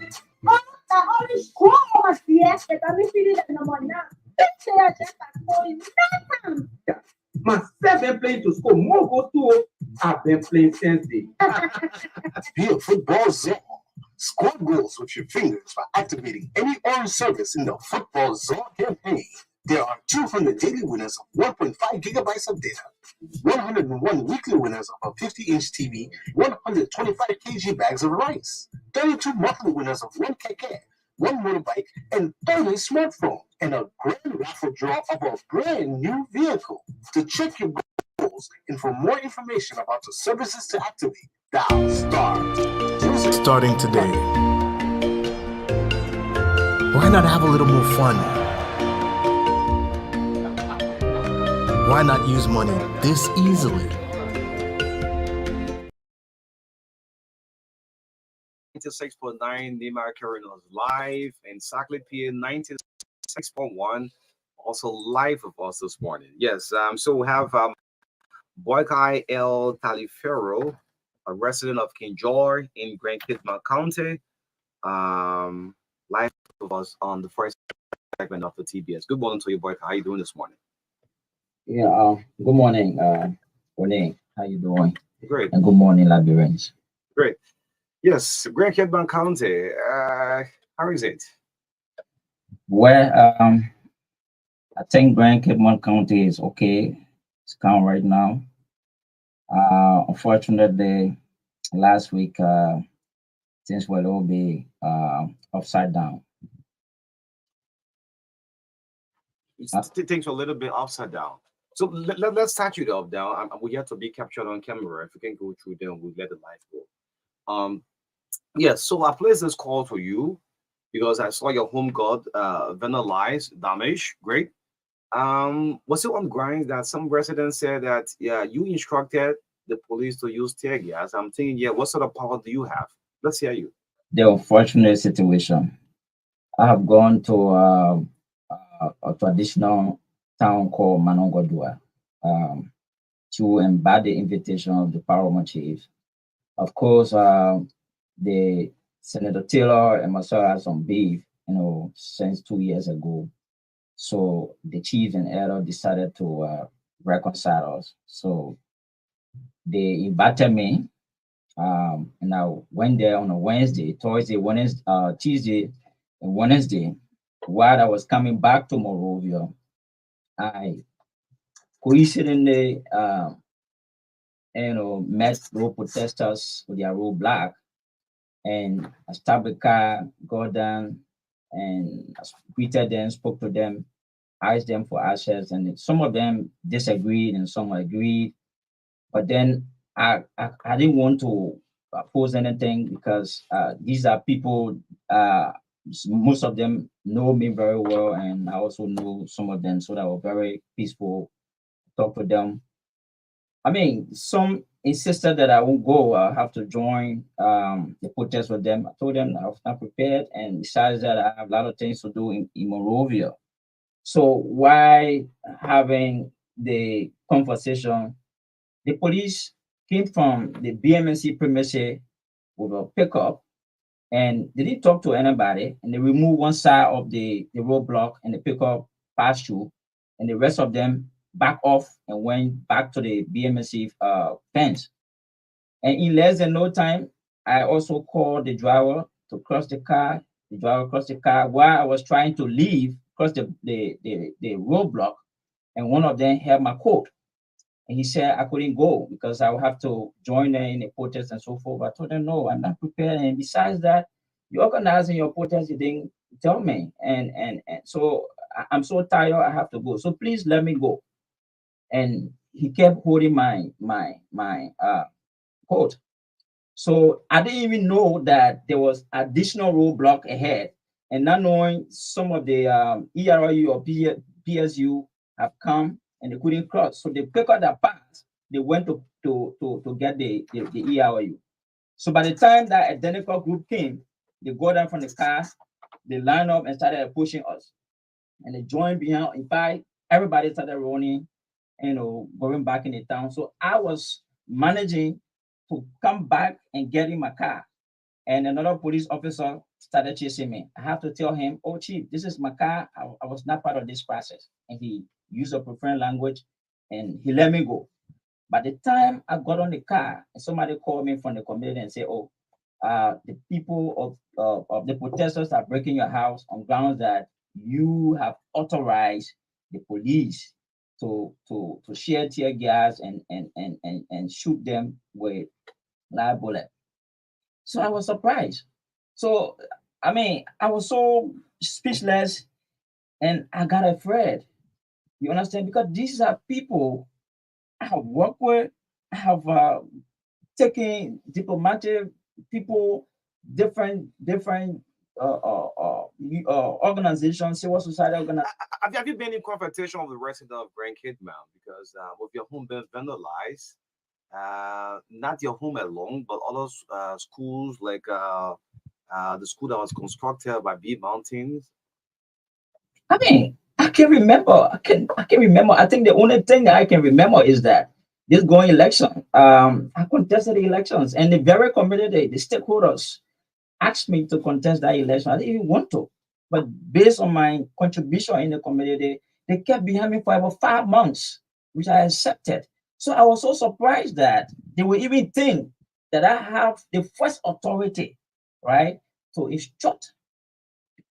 Oh, that only score was yes, that I'm feeling that no more now. This year just going nothing. Yeah. Myself been playing to score more goals too. I've been playing since day. Be a football zone. Score goals with your fingers by activating any orange service in the Football Zone campaign. There are 200 daily winners of 1.5 gigabytes of data, 101 weekly winners of a 50-inch TV, 125 kg bags of rice, 32 monthly winners of 1 keke, 1 motorbike, and 30 smartphones, and a grand raffle draw of a brand new vehicle. To check your goals and for more information about the services to activate, dial star. Starting today. Why not have a little more fun? Why not use money this easily? 96.9 the Marka is live, and Sackley PA 96.1 also live with us this morning. Yes, so we have Boykai L. Taliferro, a resident of King George in Grand Kitman County, live with us on the first segment of the TBS. Good morning to you, Boykai. How you doing this morning? Yeah, good morning, Renee. How you doing? Great. And good morning, Labyrinth. Great. Yes, Grand Kitman County. How is it? Well, I think Grand Cape County is okay. It's calm right now. Unfortunately, last week things were a little bit upside down. Things are a little bit upside down. So let's start you up down. We have to be captured on camera. If we can go through them, we'll let the live go. Yes, so I placed this call for you because I saw your home guard vandalized, damaged. Great. Was it on grounds that some residents said that you instructed the police to use tear gas? I'm thinking, what sort of power do you have? Let's hear you. The unfortunate situation. I have gone to a traditional town called Manongodua to embody the invitation of the Parliament chief. Of course, the Senator Taylor and myself had some beef, since 2 years ago. So the chief and elder decided to reconcile us. So they invited me, and I went there on a Wednesday, Thursday, Wednesday, Tuesday, and Wednesday. While I was coming back to Morovia, I coincidentally, met road protesters with their roadblock, and I stopped the car, got down, and I greeted them, spoke to them, asked them for access, and some of them disagreed and some agreed. But then I didn't want to oppose anything because these are people, most of them know me very well, and I also know some of them, so they were very peaceful. Talk to them. I mean, some insisted that I won't go. I have to join the protest with them. I told them I was not prepared, and besides that, I have a lot of things to do in Morovia. So why having the conversation, the police came from the BMNC premises with a pickup, and they didn't talk to anybody, and they removed one side of the roadblock, and the pickup passed through, and the rest of them back off and went back to the BMNC fence. And in less than no time, I also called the driver to cross the car. The driver crossed the car while I was trying to leave, cross the roadblock, and one of them held my coat. And he said I couldn't go because I would have to join them in the protest and so forth. I told him, no, I'm not prepared. And besides that, you're organizing your protest, you didn't tell me. And so I'm so tired, I have to go. So please let me go. And he kept holding my coat. So I didn't even know that there was additional roadblock ahead. And not knowing some of the ERU or PSU have come and they couldn't cross. So they picked up that pass, they went to get the ERU. So by the time that identical group came, they got down from the car, they lined up and started pushing us. And they joined behind. In fact, everybody started running, going back in the town. So I was managing to come back and get in my car. And another police officer started chasing me. I have to tell him, oh, chief, this is my car. I was not part of this process. And he used a preferred language and he let me go. By the time I got on the car, somebody called me from the community and said, oh, the people of the protesters are breaking your house on grounds that you have authorized the police to share tear gas and shoot them with live bullet. So I was surprised. So I mean, I was so speechless and I got afraid. You understand? Because these are people I have worked with, I have taken diplomatic people, different organizations, civil society organizations. Have you been in confrontation with the resident of Grand Kidman? Because with your home being vandalized, not your home alone, but other schools like the school that was constructed by B Mountains. I mean, I can remember. I can remember. I think the only thing that I can remember is that this going election. I contested the elections, and the very community, the stakeholders, asked me to contest that election. I didn't even want to, but based on my contribution in the community, they kept behind me for about 5 months, which I accepted. So I was so surprised that they would even think that I have the first authority, right, to instruct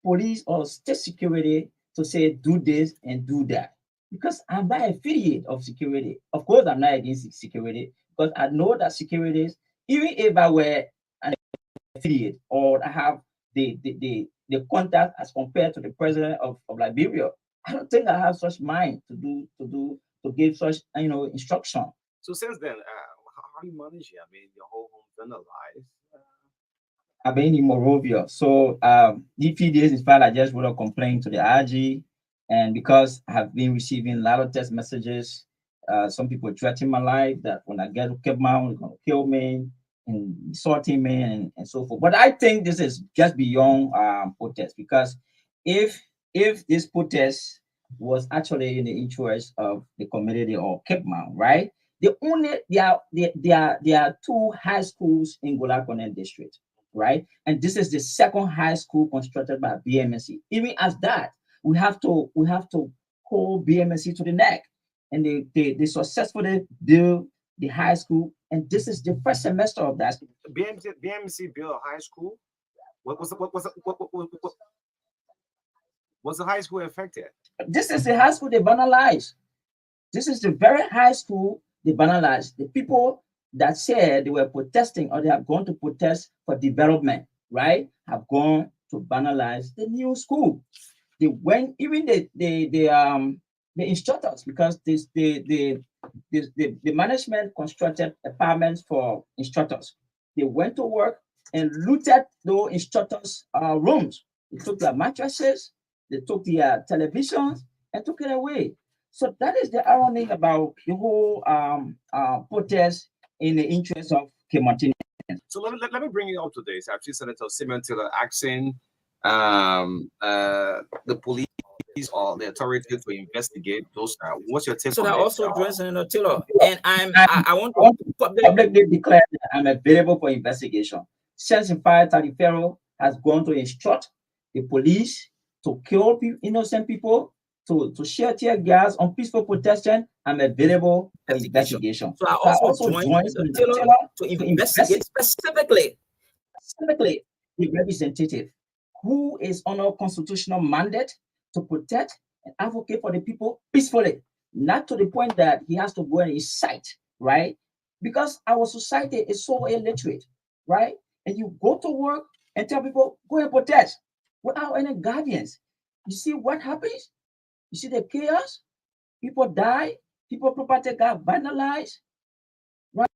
police or state security to say do this and do that. Because I'm not affiliate of security. Of course, I'm not against security because I know that securities, even if I were an affiliate or I have the contact as compared to the president of Liberia, I don't think I have such mind to give such instruction. So since then, how do you manage it? I mean, your whole home vandalized. I've been in Morovia. So the few days in fact I just wrote a complaint to the RG, and because I have been receiving a lot of text messages, some people threaten my life that when I get to Cape Mount, they're gonna kill me and sorting me and so forth. But I think this is just beyond protest because if this protest was actually in the interest of the community or Cape Mount, right? There are two high schools in Golakone district, right? And this is the second high school constructed by BMSC. Even as that, we have to hold BMSC to the neck, and they successfully build the high school, and this is the first semester of that. BMC built a high school. What was the high school affected? This is the high school they vandalized. This is the very high school they vandalized. The people that said they were protesting or they have gone to protest for development, right, have gone to vandalize the new school. They went, even the instructors, because the management constructed apartments for instructors. They went to work and looted those instructors' rooms. They took their mattresses, they took their televisions, and took it away. So that is the irony about the whole protest in the interest of Kematini. So let me bring you up to date. I've seen Senator Simon Taylor asking the police or the authorities to investigate those. What's your take So on that it? also joins Senator Taylor, and I want to publicly declare that I'm available for investigation. Since in fact, Tari Pharaoh has gone to instruct the police to kill innocent people, to share tear gas on peaceful protesting, I'm available for investigation. So I also joined Senator Taylor to investigate specifically the representative who is under constitutional mandate to protect and advocate for the people peacefully, not to the point that he has to go and incite, right? Because our society is so illiterate, right? And you go to work and tell people, go and protest without any guardians. You see what happens? You see the chaos? People die, people property got vandalized, right?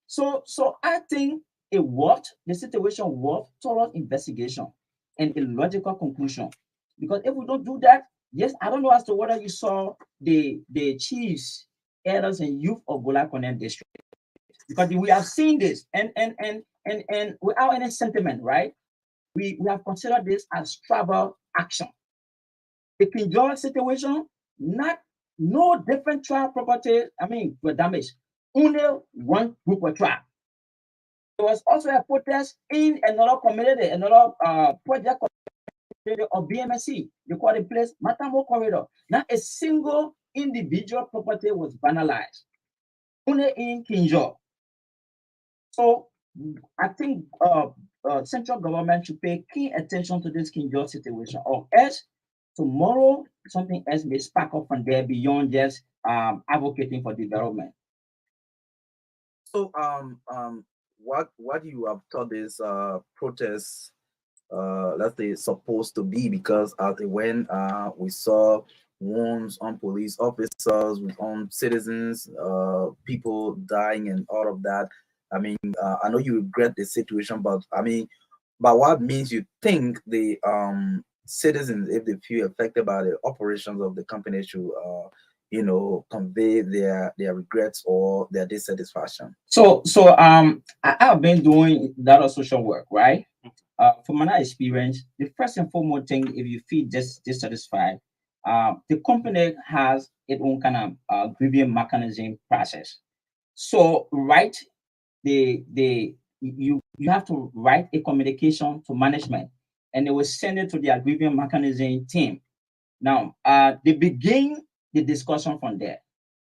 So I think the situation worth thorough investigation and a logical conclusion. Because if we don't do that, yes, I don't know as to whether you saw the chiefs, elders, and youth of Golakone district. Because we have seen this and without any sentiment, right? We have considered this as tribal action. The King George situation, no different tribe property, were damaged. Only one group of tribe. There was also a protest in another community, another project of BMSC. They call the place Matamo Corridor. Not a single individual property was vandalized. Only in King George. So I think central government should pay keen attention to this King George situation, or else tomorrow something else may spark up from there beyond just advocating for development. So what you have thought is protests let's say supposed to be, because when we saw wounds on police officers, on citizens, people dying and all of that. I mean, I know you regret the situation, but I mean, by what means you think the citizens, if they feel affected by the operations of the company, should convey their regrets or their dissatisfaction? So I've been doing a lot of social work, right? From my experience, the first and foremost thing, if you feel dissatisfied, the company has its own kind of grievance mechanism process. So write you have to write a communication to management, and they will send it to the grievance mechanism team. Now, they begin the discussion from there.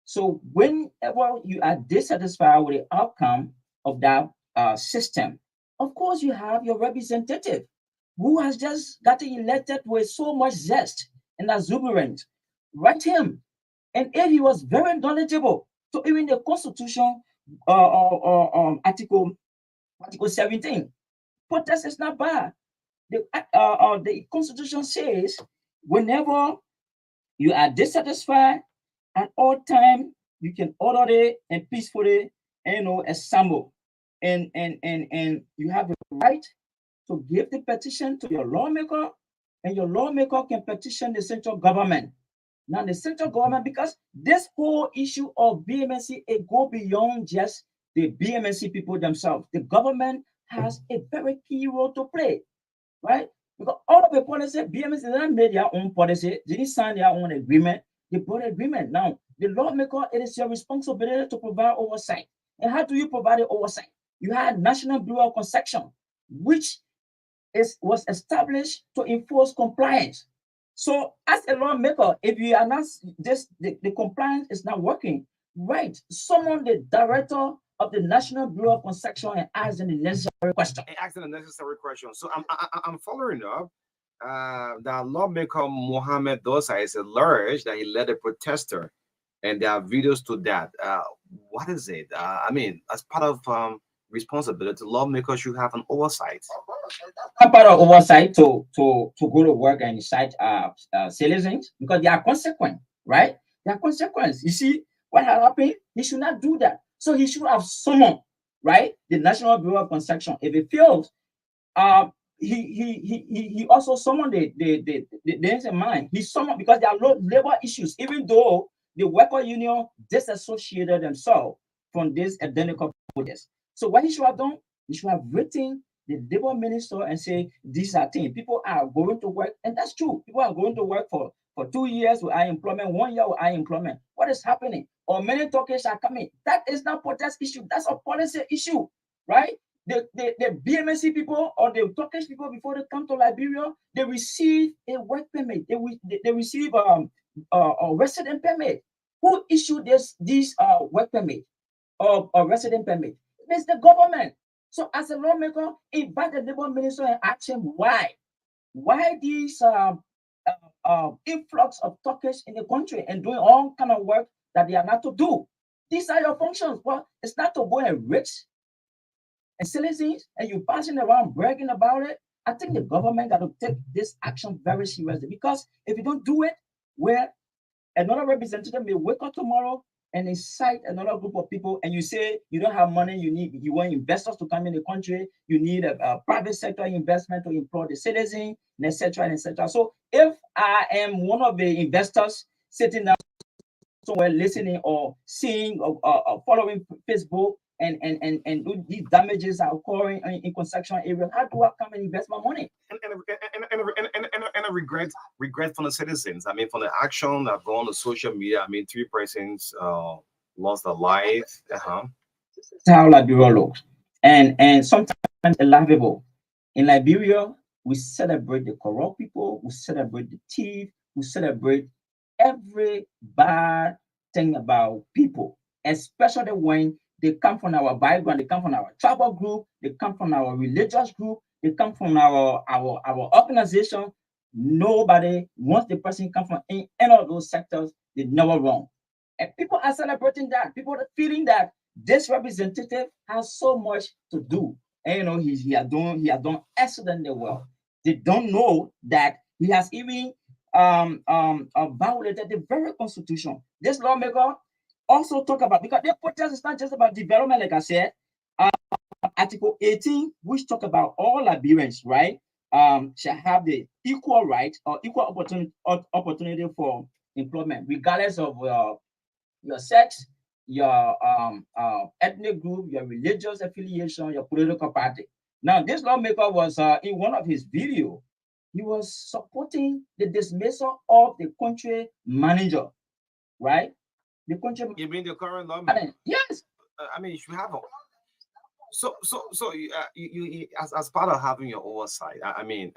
So whenever you are dissatisfied with the outcome of that system, of course you have your representative who has just gotten elected with so much zest and exuberance. Write him, and if he was very knowledgeable, so even the Constitution, Article 17, protest is not bad. The Constitution says whenever you are dissatisfied, at all time you can order it and peacefully, assemble, and you have the right to give the petition to your lawmaker, and your lawmaker can petition the central government. Now the central government, because this whole issue of BMNC, it go beyond just the BMNC people themselves. The government has a very key role to play, right? Because all of the policy, BMS didn't make their own policy, they didn't sign their own agreement, they brought agreement. Now, the lawmaker, it is your responsibility to provide oversight. And how do you provide the oversight? You had National Bureau of Construction, which was established to enforce compliance. So as a lawmaker, if you are not the compliance is not working, right? Summon the director of the National Bureau of Construction and ask them the necessary question. Asking the necessary question. So I'm following up. The lawmaker Mohammed Dosa is alleged that he led a protester, and there are videos to that. What is it? I mean, as part of responsibility, lawmakers should have an oversight. Part of oversight to go to work and cite citizens, because there are consequences, right? There are consequences. You see what happened? He should not do that. So he should have summoned, right, the National Bureau of Construction. If it fails, he also summoned the mind. He summoned, because there are labor issues, even though the worker union disassociated themselves from this identical protest. So what he should have done, he should have written the labor minister and say, these are things. People are going to work, and that's true. People are going to work for 2 years with high employment, 1 year with high employment. What is happening? Or many Turkish are coming. That is not protest issue. That's a policy issue, right? The BMSC people or the Turkish people, before they come to Liberia, they receive a work permit. They receive a resident permit. Who issued these work permit or resident permit? It's the government. So as a lawmaker, invite the labor minister and ask him why these influx of Turkish in the country and doing all kind of work that they are not to do. These are your functions. Well, it's not to go and rich and citizens and you passing around bragging about it. I think the government got to take this action very seriously, because if you don't do it, where another representative may wake up tomorrow and incite another group of people, and you say you don't have money, you want investors to come in the country, you need a private sector investment to employ the citizen, and etc. and etc. So if I am one of the investors sitting down somewhere listening or seeing or following Facebook, and these damages are occurring in construction areas, how do I come and invest my money? And a regret from the citizens. I mean, from the action that go on the social media. I mean, 3 persons lost their life. That's how Liberia looks, and sometimes it's laughable. In Liberia, we celebrate the corrupt people, we celebrate the thief, we celebrate every bad thing about people, especially when they come from our background, they come from our tribal group, they come from our religious group, they come from our organization. Nobody, once the person come from any of those sectors, they never wrong. And people are celebrating that. People are feeling that this representative has so much to do. And he has done excellently well. They don't know that he has even violated the very constitution. This lawmaker also talk about, because their protest is not just about development, like I said. Article 18, which talk about all Liberians, right, shall have the equal right or equal opportunity for employment, regardless of your sex, your ethnic group, your religious affiliation, your political party. Now, this lawmaker was in one of his videos, he was supporting the dismissal of the country manager, right? The country. You mean the current lawmaker? Yes. I mean, you should have a. So, as part of having your oversight, I mean,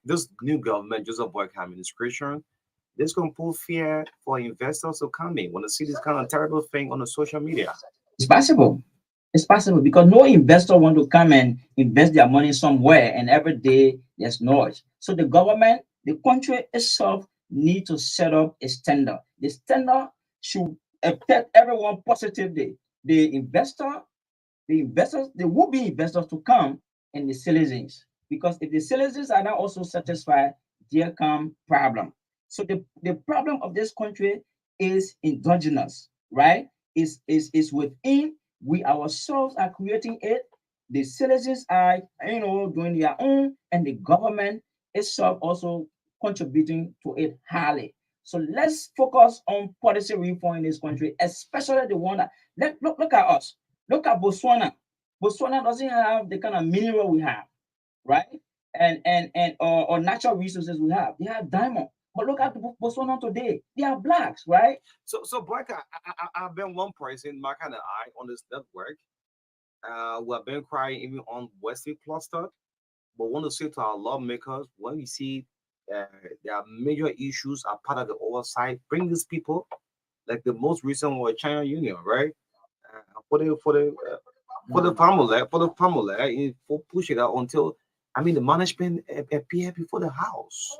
this new government, Joseph Boyka administration, this going to put fear for investors to come in when they see this kind of terrible thing on the social media. It's possible. It's possible because no investor want to come and invest their money somewhere, and every day there's noise. So the government, the country itself, need to set up a standard. The standard should affect everyone positively. The investors, the would-be investors to come, and the citizens. Because if the citizens are not also satisfied, there come problem. So the problem of this country is endogenous, right? Is within. We ourselves are creating it. The citizens are, doing their own, and the government itself also contributing to it highly. So let's focus on policy reform in this country, especially the one that look at us. Look at Botswana. Botswana doesn't have the kind of mineral we have, right? Or natural resources we have. They have diamond. But look at Botswana today. They are blacks, right? So Boyka, I've been one person, Marka and I, on this network. We have been crying even on Western cluster. But want to say to our lawmakers, when we see there are major issues are part of the oversight, bring these people, like the most recent one, China Union, right? For the formula, for push it out until the management appear before the house.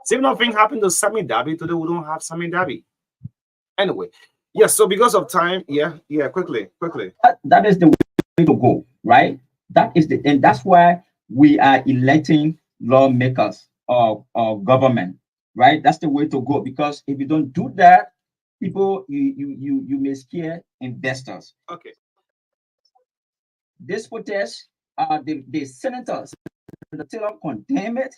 Same thing happened to Sami Dabi. Today we don't have Sami Dabi. Anyway, yes. So because of time, quickly. That is the way to go, right? And that's why we are electing lawmakers or government, right? That's the way to go, because if you don't do that, people you may scare investors. Okay. This protest, the senators, the Taylor condemn it.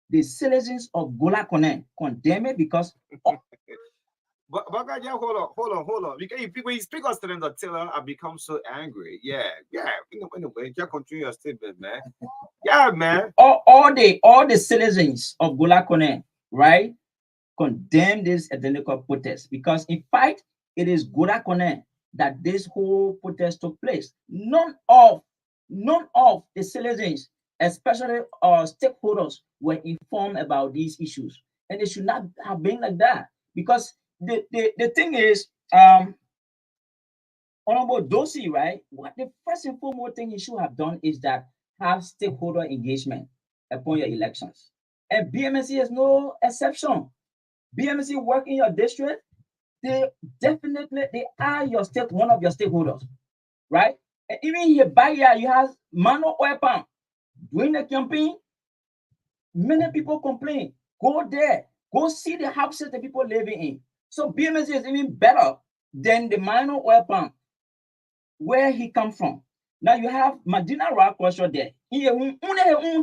The citizens of Gola condemn it because. But hold on. Because when you speak of students that Taylor, I become so angry. Yeah. Anyway, just continue your statement, man. Yeah, man. All the citizens of Gola right, condemn this identical protest because in fact it is Gola that this whole protest took place. None of the citizens, especially stakeholders, were informed about these issues, and they should not have been like that. Because the thing is, Honorable Dosi, right? What the first and foremost thing you should have done is that have stakeholder engagement upon your elections, and BMC is no exception. BMC work in your district, they are one of your stakeholders, right? And even here by here, you have manual weapon during the campaign. Many people complain. Go there, go see the houses that people living in. So BMC is even better than the minor weapon where he come from. Now you have Medina Rock also there. He own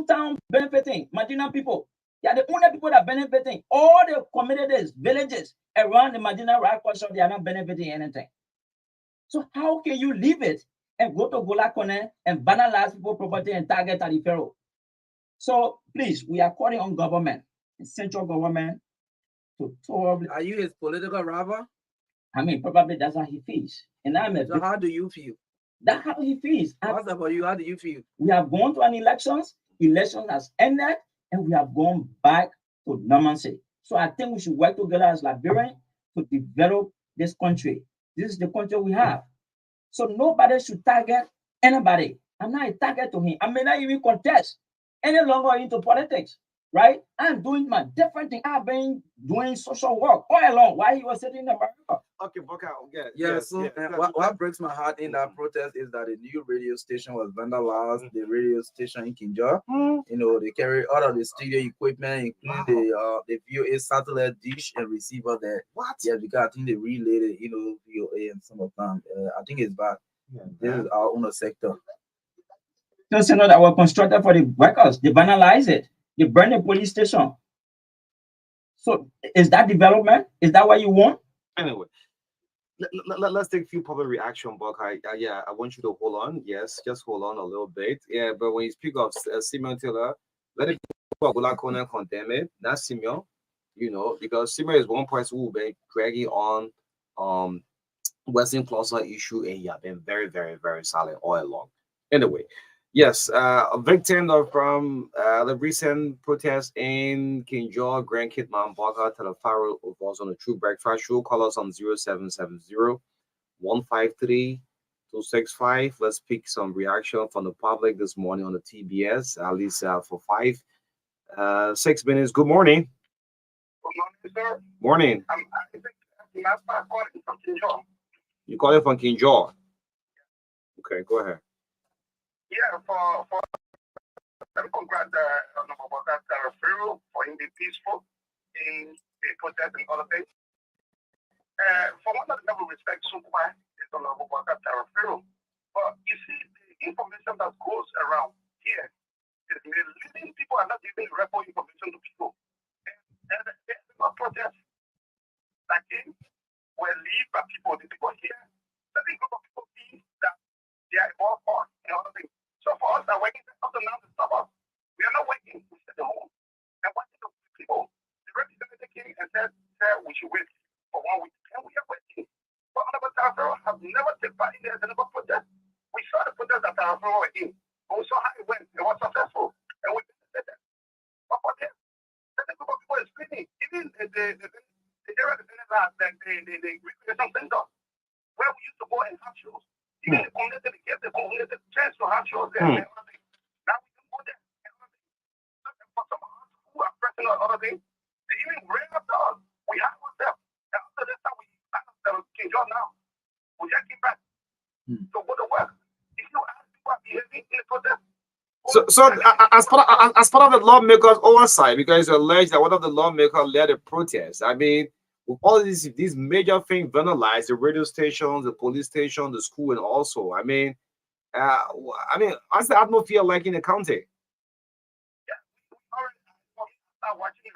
town benefiting Medina people. They are the only people that are benefiting. All the communities, villages around the Medina Rock also, they are not benefiting anything. So how can you leave it and go to Gola and vandalize people property and target Tarifero? So please, we are calling on government, central government, to probably. Are you his political rival? I mean, probably that's how he feels. And so how do you feel? That's how he feels. What's about you? How do you feel? We have gone to an elections. Election has ended, and we have gone back to normalcy. So I think we should work together as Liberians to develop this country. This is the country we have. So nobody should target anybody. I'm not a target to him. I may not even contest any longer into politics. right? I'm doing my different thing. I've been doing social work all along while he was sitting in America. Okay, Marka, yeah, Yeah, yes, so yeah. what breaks my heart in that protest is that a new radio station was vandalized. The radio station in Kinja, you know, they carry all of the studio equipment, including the VOA satellite dish and receiver there. What? Yeah, because I think they relayed it, you know, VOA and some of them. I think it's bad. Yeah, This is our own sector. Those you know that were constructed for the workers, they vandalize it. They burn the police station. So is that development? Is that what you want? Anyway, let's take a few public reaction, Buck. Yeah, I want you to hold on. Yes, just hold on a little bit. Yeah, but when you speak of Simeon Taylor, let it go. Gula condemn it. Not Simeon, you know, because Simeon is one person who will be dragging on Western Plaza issue, and he has been very, very, very silent all along. Anyway, yes, a victim from the recent protest in King George, Grand Kid Mambaga to the Pharaoh was on the True Breakfast Show. Call us on 0770-153-265. Let's pick some reaction from the public this morning on the TBS, at least for 6 minutes. Good morning. Good morning, sir. Morning. I think that's my calling from King George. You call it from King George? Okay, go ahead. Yeah, let me congratulate Honorable Bakar Pharaoh for him being peaceful in the protest and other things. For one of the level respect, Sukuma is Honorable Bakar Pharaoh. But you see, the information that goes around here is misleading. People are not giving real information to people. And there's no protest that came were lead by people, the people here. Certain group of people think that they are involved on and other things. So for us that are working up and down to stop us, we are not waiting. We sit at home and watching the people. The representative came and said we should wait for 1 week. And we are waiting. But Honorable Tarafero have never taken part in the never protest. We saw the protest that Tarafero were in. And we saw how it went. It was successful. And we did that. But for them, certain group of people is screaming. Even the area the recreation center where we used to go and have shows. Even the community, they gave the community chance to have shows there and other things. Now we can go there and other things. So for some of us who are pressing on other things, they even bring up to us. We have ourselves. And after this time, we have ourselves King John now. We just keep back. So go to work. If you ask people are behaving in the protest, So as part of the lawmakers' oversight, because it's alleged that one of the lawmakers led a protest. I mean, with all these major things vandalized, the radio stations, the police station, the school, and also, I mean, how's the atmosphere like in the county? Yeah, I'm watching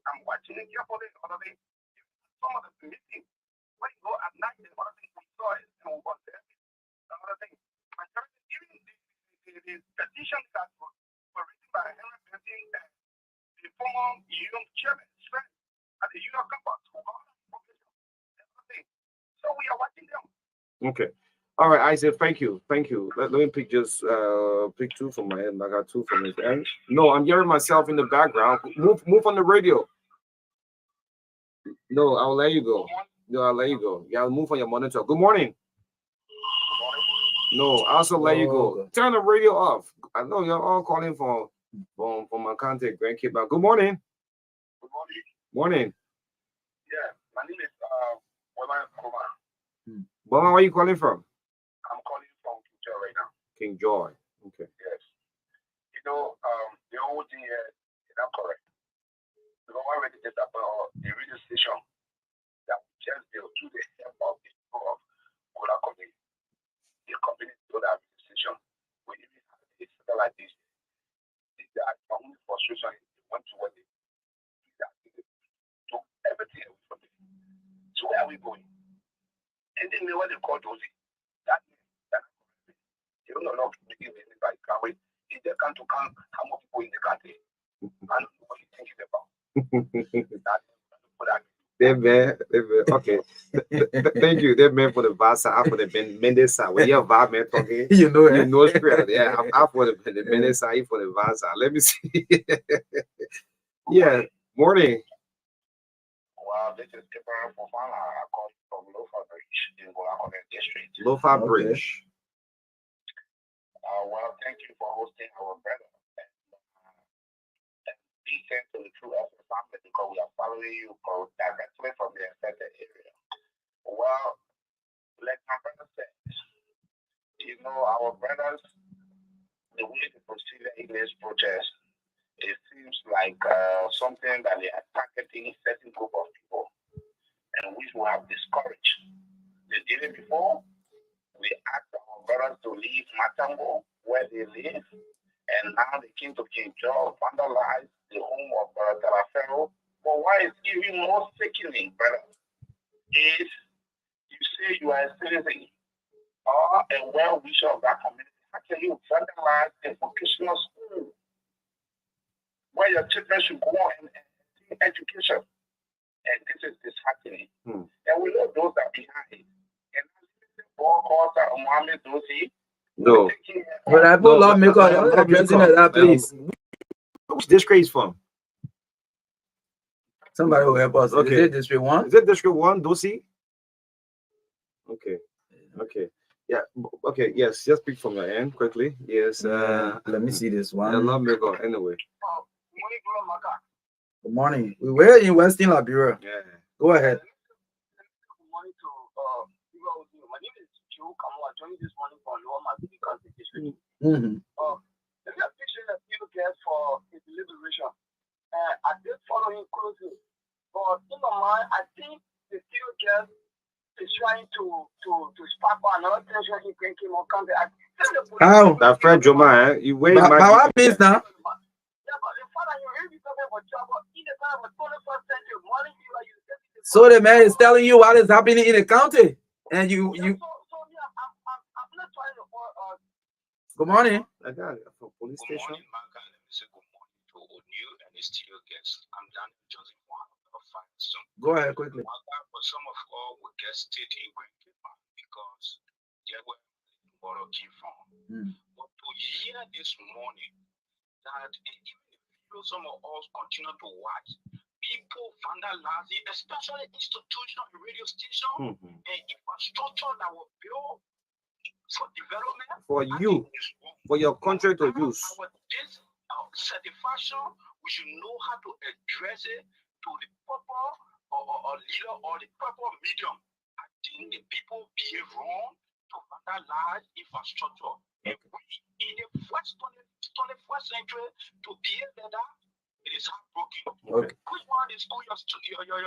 I'm watching it carefully. Other thing, some of the meetings when you go at night, one of the things we saw is and we was there. Another thing, even the petitions that were written by Henry Benton, the former union chairman, at the union campus, who got information. So we are watching them. Okay. All right, Isaac, thank you. Let me pick pick two from my end. I got two from his end. No, I'm hearing myself in the background. Move on the radio. No, I'll let you go. No, I'll let you go. Yeah, I'll move on your monitor. Good morning. No, I'll also let you go. Turn the radio off. I know you're all calling from my contact grandkid. But good morning. Good morning. Morning. Yeah, my name is Boma. Boma, where are you calling from? I'm calling from King Joy right now. King Joy. Okay. Yes. You know, the whole thing here is not correct. Because already there's about the radio station that we just built to the help of the people of Kola Company. The company told our radio station, we even have a satellite dish. That only frustration went to what they did. That took everything away from it. So where are we going? And then what they call those that they don't know making it by Kawi. If they can't count how much people in the country and what you think is about. Okay. Thank you. That man for the Vasa, I for the Mendesa. When you're Bob man talking, you know script. Yeah, I for the Mendesa, I for the Vasa. Let me see. Yeah. Morning. Well, this is different from Fala. I call from Lofa Bridge in Golakone District. Lofa Bridge. Well, thank you for hosting our brother. through as a family because we are following you directly from the affected area. Well, like my brother said, you know, our brothers, the way they proceeded in this protest, it seems like something that they are targeting a certain group of people and which we have discouraged. They did it before. We asked our brothers to leave Matango, where they live, and now they came to King George, vandalize the home of Tarafero. But why is even more sickening, brother, is you say you are a citizen or a well-wisher of that community. How can you vandalize a vocational school where your children should go and see education? And this is disheartening. And we know those are behind. And Mohammed Dosi. No. But I put lawmaker, you're addressing that, please. Which district is from? Somebody will help us. Okay. Is it District 1? Is it District 1, Dosi? Okay. Okay. Yeah. Okay. Yes. Just speak from your end quickly. Yes. Let me see this one. Yeah, lawmaker. Anyway. Good morning. We were in Western Liberia. Yeah. Go ahead. Good morning to my name is Joe Kamoa. Joining this morning for Lower Market District. Let me appreciate the few guests for his deliberation. I did follow him closely, but in my mind, I think the few guests is trying to spark another tension in Grenkin or County. How? That friend Joma, you wait. But what means now? So the man is telling you what is happening in the county, and you. I'm not trying to. Good morning. I got it from police station. Good morning, Marka. Let me say good morning to O'Neill and his studio guests. I'm Daniel Joseph of Firestone. Go ahead quickly. Marka, for some of all, we get state in Grenkin because they were where it came from. But to hear this morning that even if some of us continue to watch, people vandalizing, especially institutional radio station and infrastructure that were built for development. For you, for your country to use. This certification, we should know how to address it to the proper or leader or the proper medium. I think the people behave wrong to vandalize infrastructure. And we, in the 21st century, to behave better, it is heartbroken. Okay. Which one is school your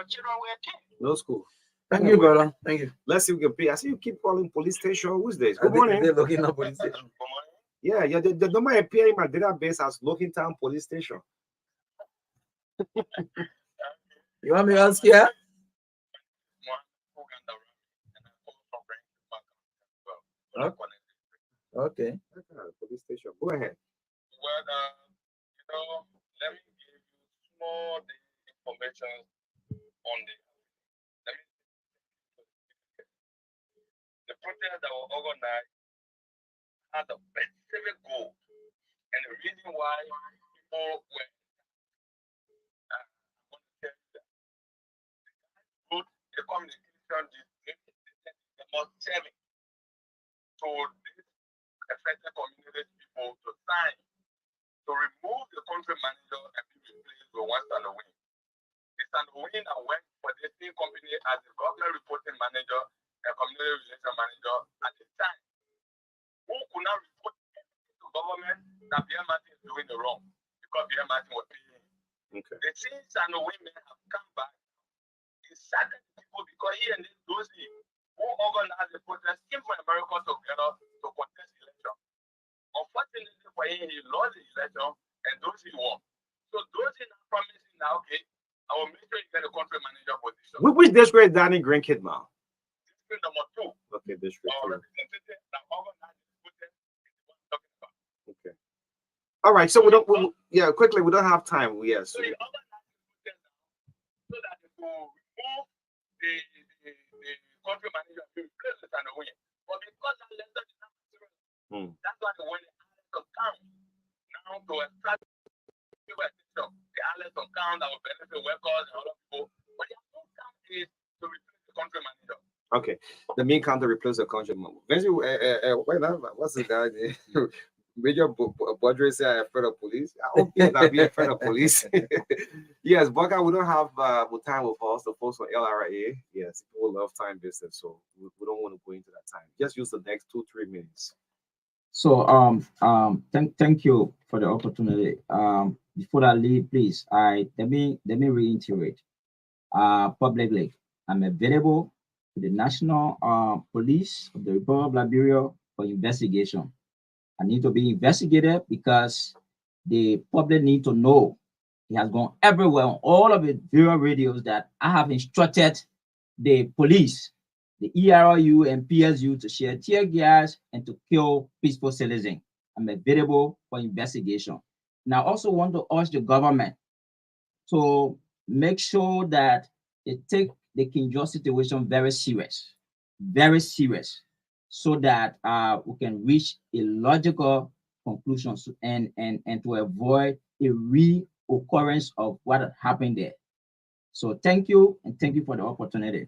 children were attending? No school. Thank you, brother. Thank you. Let's see if we can pay. I see you keep calling police station. Who's this? Good morning. They're looking at police station. Good morning. Yeah, the number appear in my database as Looking Town Police Station. You want me to ask you? Okay. Police station. Go ahead. Well, let me give you small information on the protest that was organized had a specific goal, and the reason why people were the communication they must tell it to this affected community people to sign to remove the country manager and be replaced with one Sanowin. The Sanowin went for the same company as the government reporting manager and community relation manager at the time, who could not report anything to government that Pierre Martin is doing the wrong because Pierre Martin was paying. Okay. The same Sanowin men have come back in certain people because he and those who organized the protest came from America together to contest the election. Unfortunately for him, he lost the election and those he won. So those he now promising now, okay, I will make sure you get a country manager position. Which district is Danny Green Kid now? District number 2. Okay, district 2. Representative that organized the protest is what I'm talking about. Okay. All right, so we don't quickly, we don't have time. Yes. So he organized the protest so that they will remove the country manager to replace the Sanowin. But because that letter is not material, that's why they went to count now to extract the alert of count that will benefit workers and other people. But the other count is to replace the country manager. Okay. The main count to replace the country manager. What's the guy? Major Baudry said I'm afraid of police. I hope he's not being afraid of police. Yes, Buckeye, we don't have time with us, the folks on LRA. Yes, people love time business, so we don't want to go into that time. Just use the next 2-3 minutes. So thank you for the opportunity. Before I leave, please, let me reiterate. Publicly, I'm available to the National Police of the Republic of Liberia for investigation. I need to be investigated because the public need to know. It has gone everywhere on all of the various radios that I have instructed the police, the ERU and PSU to share tear gas and to kill peaceful citizens. I'm available for investigation. And I also want to urge the government to make sure that they take the King George situation very serious, so that we can reach a logical conclusion and to avoid a reoccurrence of what happened there. So thank you, and thank you for the opportunity.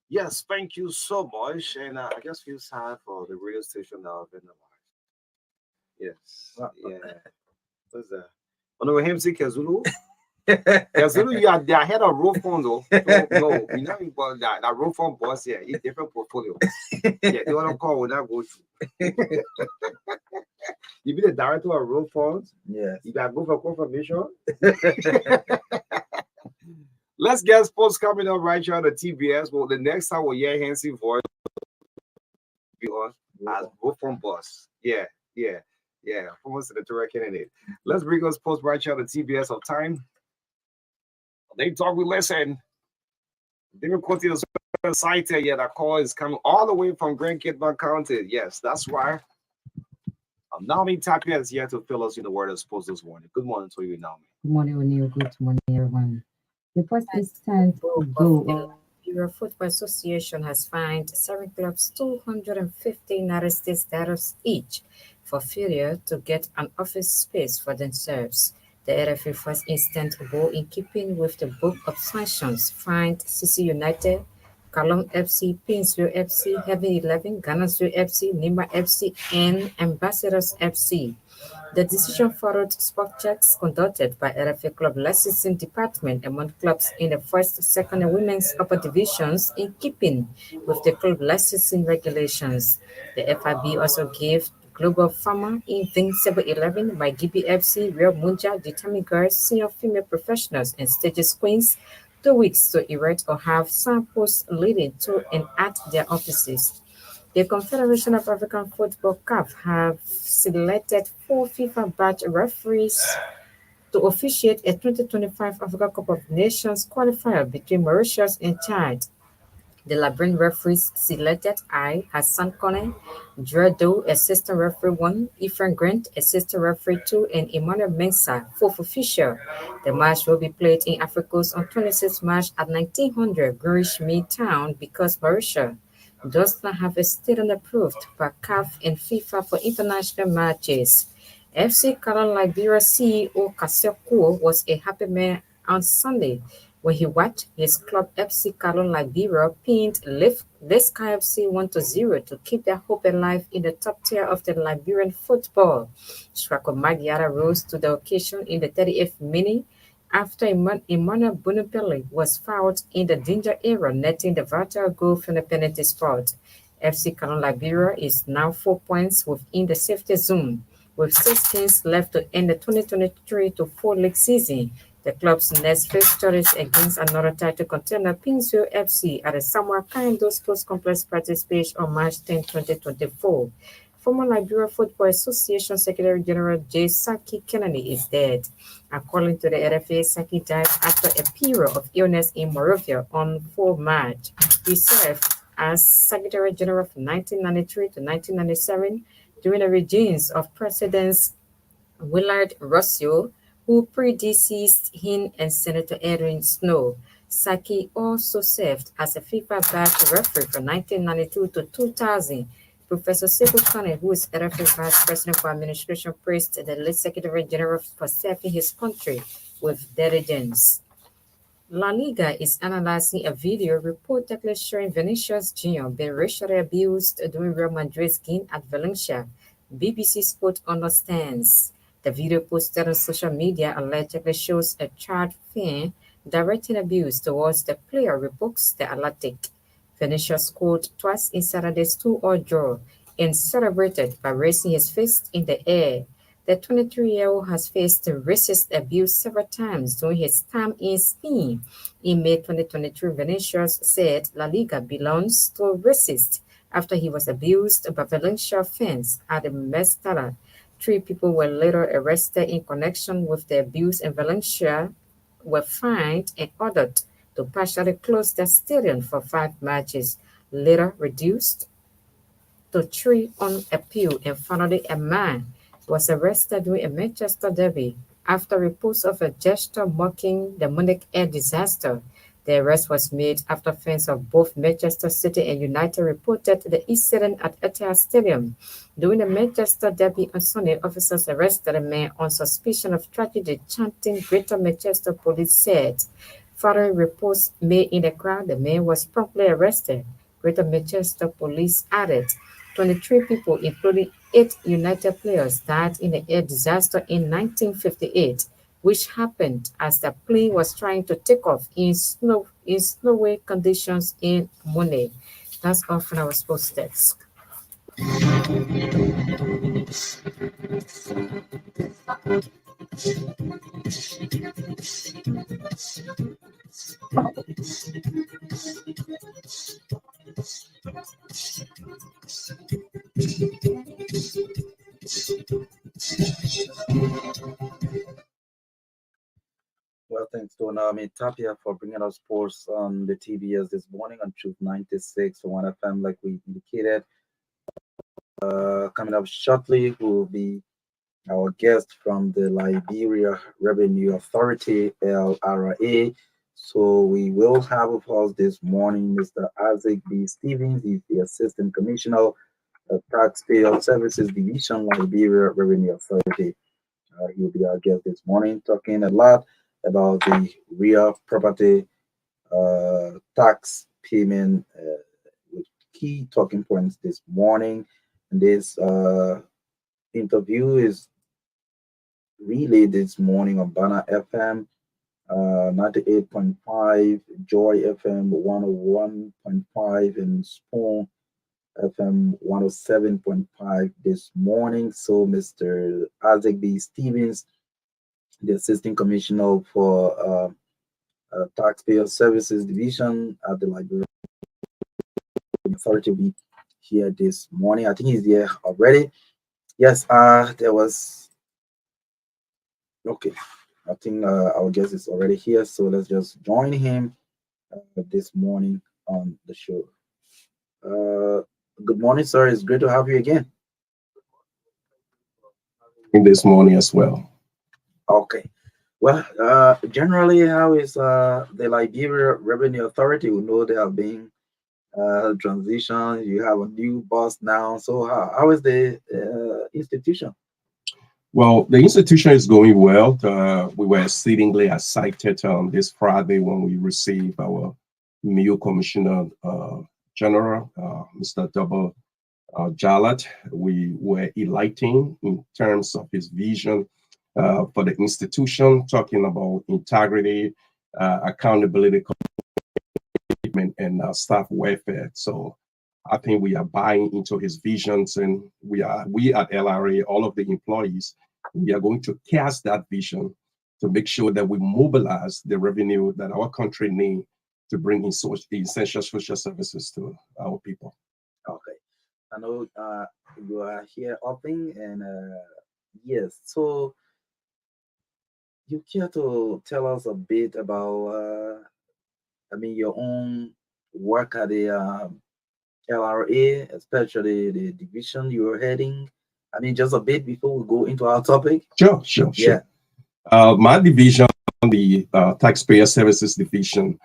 Yes, thank you so much. And I guess it's time for the radio station now. Yes. Yeah. What's that? On the MC Kazulu. Kazulu, you are the head of road phone though. No, you know about that road phone boss here. It's different portfolio. Yeah, the other call will not go through. You be the director of road phones. Yes. You gotta go for confirmation. Let's get sports coming up right here on the TBS. Well, the next time we'll hear Hansi voice be on as road phone boss. Yeah. Former senatorial candidate. Let's bring us sports right here on the TBS of time. They talk, we listen. Difficulty is cited, yet that call is coming all the way from Grand Kitman County. Yes, that's why. Naomi Tapia is here to fill us in the word of sports this morning. Good morning to you, Naomi. Good morning, O'Neill. Good morning, everyone. The first instant goal. Bureau Football Association has fined 7 clubs 250 United States dollars each for failure to get an office space for themselves. The RFA first instant goal, in keeping with the book of sanctions, fined CC United, Kalong FC, Pinsville FC, Heaven 11, Ghanasville FC, Nima FC, and Ambassadors FC. The decision followed spot checks conducted by RFA Club Licensing Department among clubs in the first, second, and women's upper divisions, in keeping with the club licensing regulations. The FIB also gave Global Farmer Invincible 11 by DBFC, Real Munja, Determined Girls, Senior Female Professionals, and Stages Queens 2 weeks to erect or have samples leading to and at their offices. The Confederation of African Football (CAF) have selected 4 FIFA batch referees to officiate a 2025 Africa Cup of Nations qualifier between Mauritius and Chad. The Liberian referees selected I. Hassan Kone, Dredo, Assistant Referee 1, Ephraim Grant, Assistant Referee 2, and Emmanuel Mensah, 4th official. The match will be played in Africa on 26 March at 1900 Greenwich Mean Town because Mauritius does not have a stadium approved by CAF and FIFA for international matches. FC Caron Liberia CEO Kaseko was a happy man on Sunday when he watched his club FC Caron Liberia pinned Leska FC 1-0 to keep their hope alive in the top tier of the Liberian football. Shrako Magyara rose to the occasion in the 38th minute after Emmanuel Bonapelli was fouled in the danger area, netting the vital goal from the penalty spot. FC Caron Liberia is now 4 points within the safety zone, with 6 games left to end the 2023-4 league season. The club's next fixture is against another title contender, Pinsville FC, at the Samuel Kaindo Sports Complex practice pitch on March 10, 2024. Former Liberia Football Association Secretary General J. Saki Kennedy is dead. According to the RFA, Saki died after a period of illness in Monrovia on 4 March. He served as Secretary General from 1993 to 1997 during the regimes of Presidents Willard Rossio, who predeceased him, and Senator Edwin Snow. Saki also served as a FIFA batch referee from 1992 to 2000. Professor Sekou Kane, who is RFA Vice President for Administration, praised the late Secretary General for serving his country with diligence. La Liga is analyzing a video reportedly showing Vinicius Jr. being racially abused during Real Madrid's game at Valencia. BBC Sport understands. The video posted on social media allegedly shows a child fan directing abuse towards the player, reports The Atlantic. Vinicius scored twice in Saturday's 2-2 draw and celebrated by raising his fist in the air. The 23-year-old has faced racist abuse several times during his time in Spain. In May 2023, Vinicius said La Liga belongs to racists after he was abused by Valencia fans at the Mestalla. 3 people were later arrested in connection with the abuse, and Valencia were fined and ordered to partially close the stadium for 5 matches, later reduced to 3 on appeal. And finally, a man was arrested during a Manchester derby after reports of a gesture mocking the Munich air disaster. The arrest was made after fans of both Manchester City and United reported the incident at Etihad Stadium. During the Manchester derby on Sunday, officers arrested a man on suspicion of tragedy, chanting Greater Manchester, police said. Following reports made in the crowd, the man was promptly arrested. Greater Manchester police added 23 people, including 8 United players, died in the air disaster in 1958, which happened as the plane was trying to take off in snowy conditions in Munich. That's all from our sports desk. Well, thanks to Naomi Tapia for bringing us sports on the TBS this morning on Truth 96 for 1FM, like we indicated. Coming up shortly will be our guest from the Liberia Revenue Authority, LRA. So we will have with us this morning Mr. Isaac B. Stevens. He's the Assistant Commissioner of Taxpayer Services Division, Liberia Revenue Authority. He will be our guest this morning, talking a lot about the real property tax payment with key talking points this morning. And this interview is relayed this morning on Banner FM 98.5, Joy FM 101.5, and Spoon FM 107.5 this morning. So Mr. Isaac B. Stevens, the Assistant Commissioner for Taxpayer Services Division at the Liberia Authority, will be here this morning. I think he's here already. Yes, there was... Okay, I think our guest is already here, so let's just join him this morning on the show. Good morning, sir. It's great to have you again. This morning as well. Okay. Well, generally, how is the Liberia Revenue Authority? We know there have been transition. You have a new boss now. So how is the institution? Well, the institution is going well. We were exceedingly excited this Friday when we received our new Commissioner General, Mr. Double Jalad. We were electing in terms of his vision for the institution, talking about integrity, accountability, commitment, and staff welfare. So I think we are buying into his visions, and we at LRA, all of the employees, we are going to cast that vision to make sure that we mobilize the revenue that our country needs to bring in essential social services to our people. Okay, I know you are here helping, and yes, so you care to tell us a bit about, your own work at the LRA, especially the division you are heading. Just a bit before we go into our topic. Sure. Yeah. My division, the Taxpayer Services Division,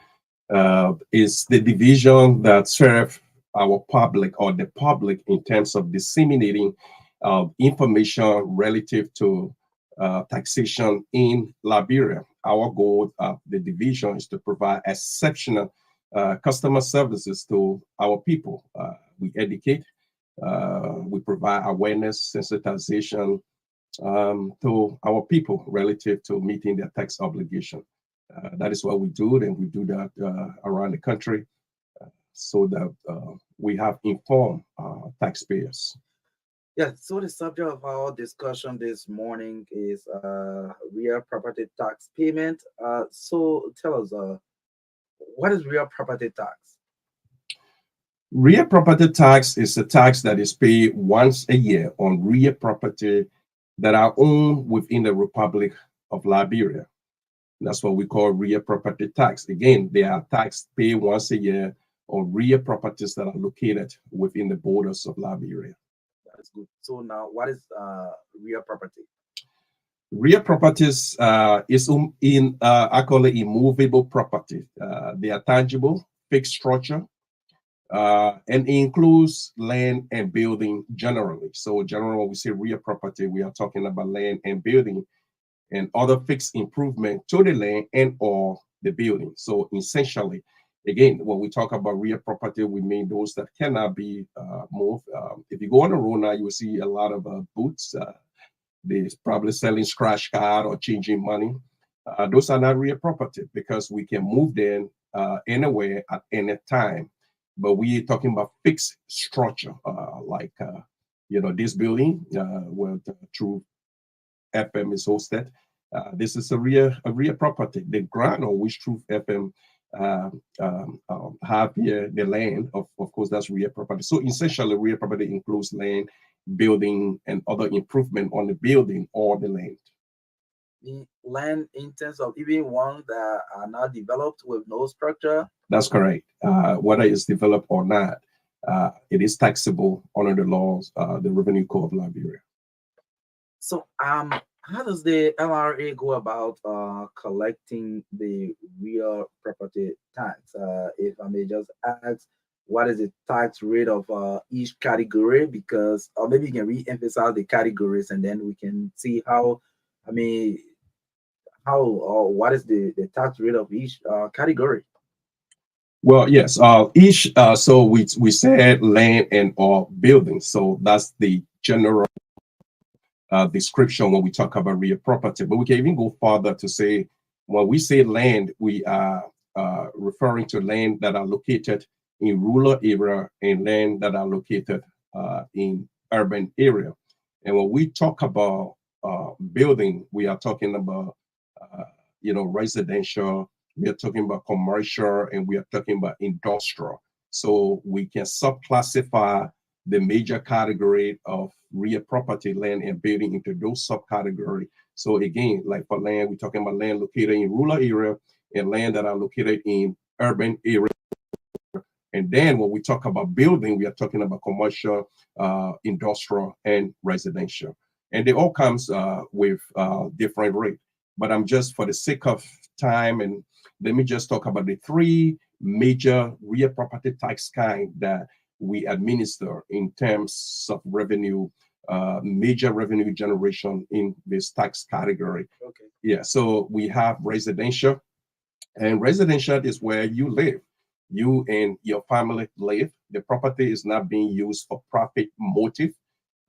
is the division that serves our public or the public in terms of disseminating information relative to taxation in Liberia. Our goal of the division is to provide exceptional customer services to our people. We educate, we provide awareness, sensitization, to our people relative to meeting their tax obligation. That is what we do, and we do that around the country so that we have informed taxpayers. Yeah, so the subject of our discussion this morning is real property tax payment. So tell us, what is real property tax? Real property tax is a tax that is paid once a year on real property that are owned within the Republic of Liberia. That's what we call real property tax. Again, they are tax paid once a year on real properties that are located within the borders of Liberia. That is good. So now, what is real property? Real properties I call it immovable property. They are tangible, fixed structure, and it includes land and building generally. So generally, when we say real property, we are talking about land and building and other fixed improvement to the land and or the building. So essentially, again, when we talk about real property, we mean those that cannot be moved. If you go on the road now, you will see a lot of booths. They're probably selling scratch card or changing money. Those are not real property because we can move them anywhere at any time. But we're talking about fixed structure, like this building where the True FM is hosted. This is a real property. The ground on which Truth FM have here, the land, of course, that's real property. So essentially, real property includes land, building, and other improvement on the building or the land. The land in terms of even ones that are not developed with no structure? That's correct. Whether it's developed or not, it is taxable under the laws, the Revenue Code of Liberia. So, how does the LRA go about collecting the real property tax? If I may just ask, what is the tax rate of each category? Because, or maybe you can re-emphasize the categories, and then we can see how, how or what is the tax rate of each category? Well, yes. Each so we said land and or buildings. So that's the general description when we talk about real property. But we can even go further to say when we say land, we are referring to land that are located in rural area and land that are located in urban area. And when we talk about building, we are talking about residential, we are talking about commercial, and we are talking about industrial. So we can subclassify the major category of real property, land and building into those subcategories. So again, like for land, we're talking about land located in rural area and land that are located in urban area. And then when we talk about building, we are talking about commercial, industrial, and residential. And they all comes with different rate. But I'm just, for the sake of time, and let me just talk about the three major real property tax kind that we administer in terms of revenue, major revenue generation in this tax category. Okay. Yeah, so we have residential, and residential is where you live. You and your family live. The property is not being used for profit motive.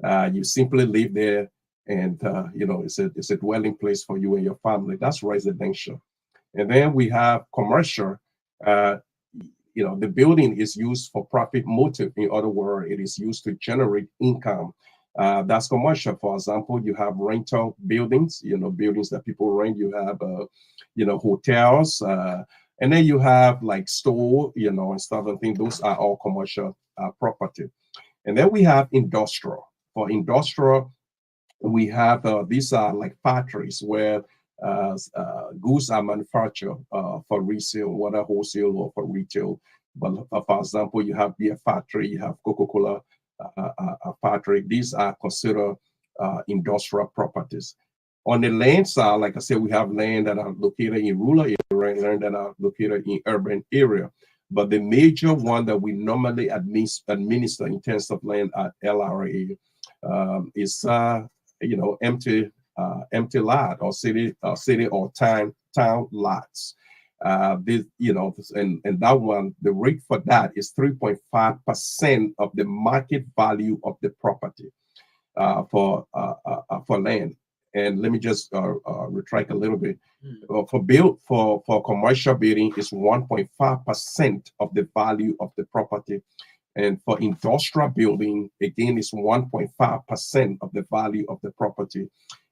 You simply live there, and it's a dwelling place for you and your family. That's residential. And then we have commercial. The building is used for profit motive. In other words, it is used to generate income. That's commercial. For example, you have rental buildings, buildings that people rent. You have, hotels, and then you have like store, and stuff and things. Those are all commercial property. And then we have industrial. For industrial, we have these are like factories where goods are manufactured for resale, whether wholesale or for retail. But for example, you have beer factory, you have Coca-Cola factory. These are considered industrial properties. On the land side, like I said, we have land that are located in rural area and land that are located in urban area. But the major one that we normally administer in terms of land at LRA is empty lot or city or town lots. And that one, the rate for that is 3.5% of the market value of the property. for land. And let me just retract a little bit. For commercial building, it's 1.5% of the value of the property, and for industrial building, again, it's 1.5% of the value of the property,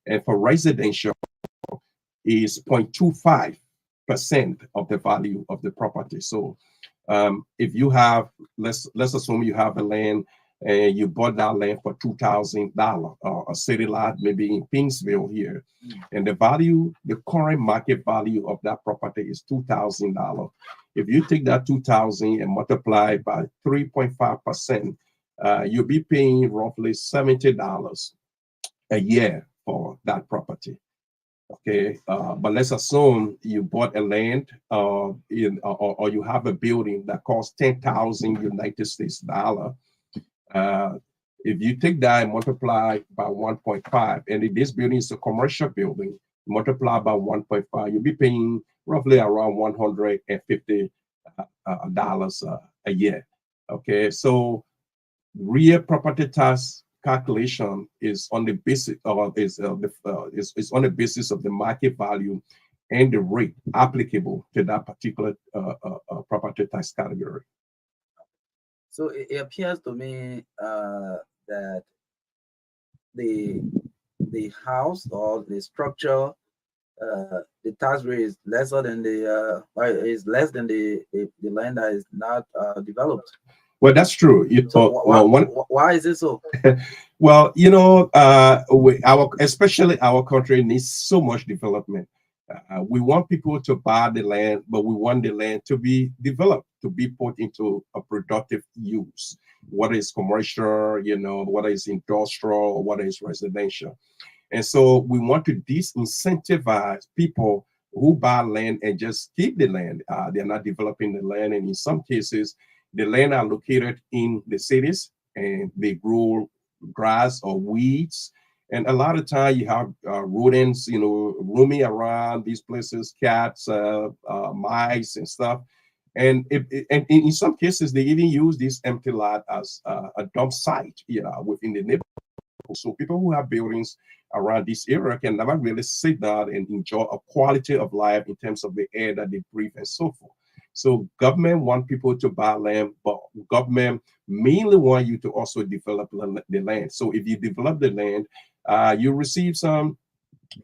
and for residential, is 0.25% of the value of the property. So, if you have, let's assume you have a land and you bought that land for $2,000, a city lot, maybe in Pingsville here, and the current market value of that property is $2,000. If you take that 2,000 and multiply by 3.5%, you'll be paying roughly $70 a year for that property. Okay, but let's assume you bought a land or you have a building that costs 10,000 United States dollar. If you take that and multiply by 1.5, and if this building is a commercial building, multiply by 1.5, you'll be paying roughly around $150 a year. Okay, so real property tax calculation is on the basis is on the basis of the market value and the rate applicable to that particular property tax category. So it appears to me that the house or the structure, the tax rate is lesser than is less than the land that is not developed. Well, that's true. Why is it so? Well, especially our country needs so much development. We want people to buy the land, but we want the land to be developed, to be put into a productive use, whether it's commercial, whether it's industrial, or whether it's residential. And so we want to disincentivize people who buy land and just keep the land. They're not developing the land. And in some cases, the land are located in the cities and they grow grass or weeds. And a lot of time you have rodents, roaming around these places, cats, mice and stuff. And in some cases, they even use this empty lot as a dump site, within the neighborhood. So people who have buildings around this area can never really sit down and enjoy a quality of life in terms of the air that they breathe and so forth. So government want people to buy land, but government mainly want you to also develop the land. So if you develop the land, you receive some,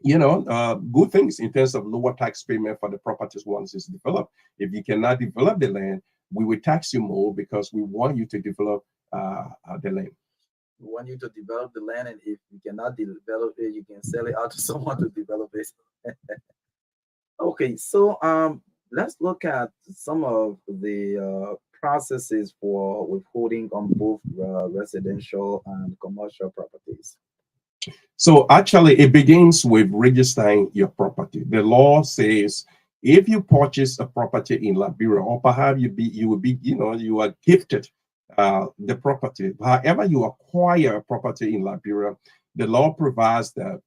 good things in terms of lower tax payment for the properties once it's developed. If you cannot develop the land, we will tax you more because we want you to develop the land. We want you to develop the land, and if you cannot develop it, you can sell it out to someone to develop it. Okay, so let's look at some of the processes for withholding on both residential and commercial properties. So actually, it begins with registering your property. The law says if you purchase a property in Liberia, or perhaps you are gifted the property. However, you acquire a property in Liberia, the law provides that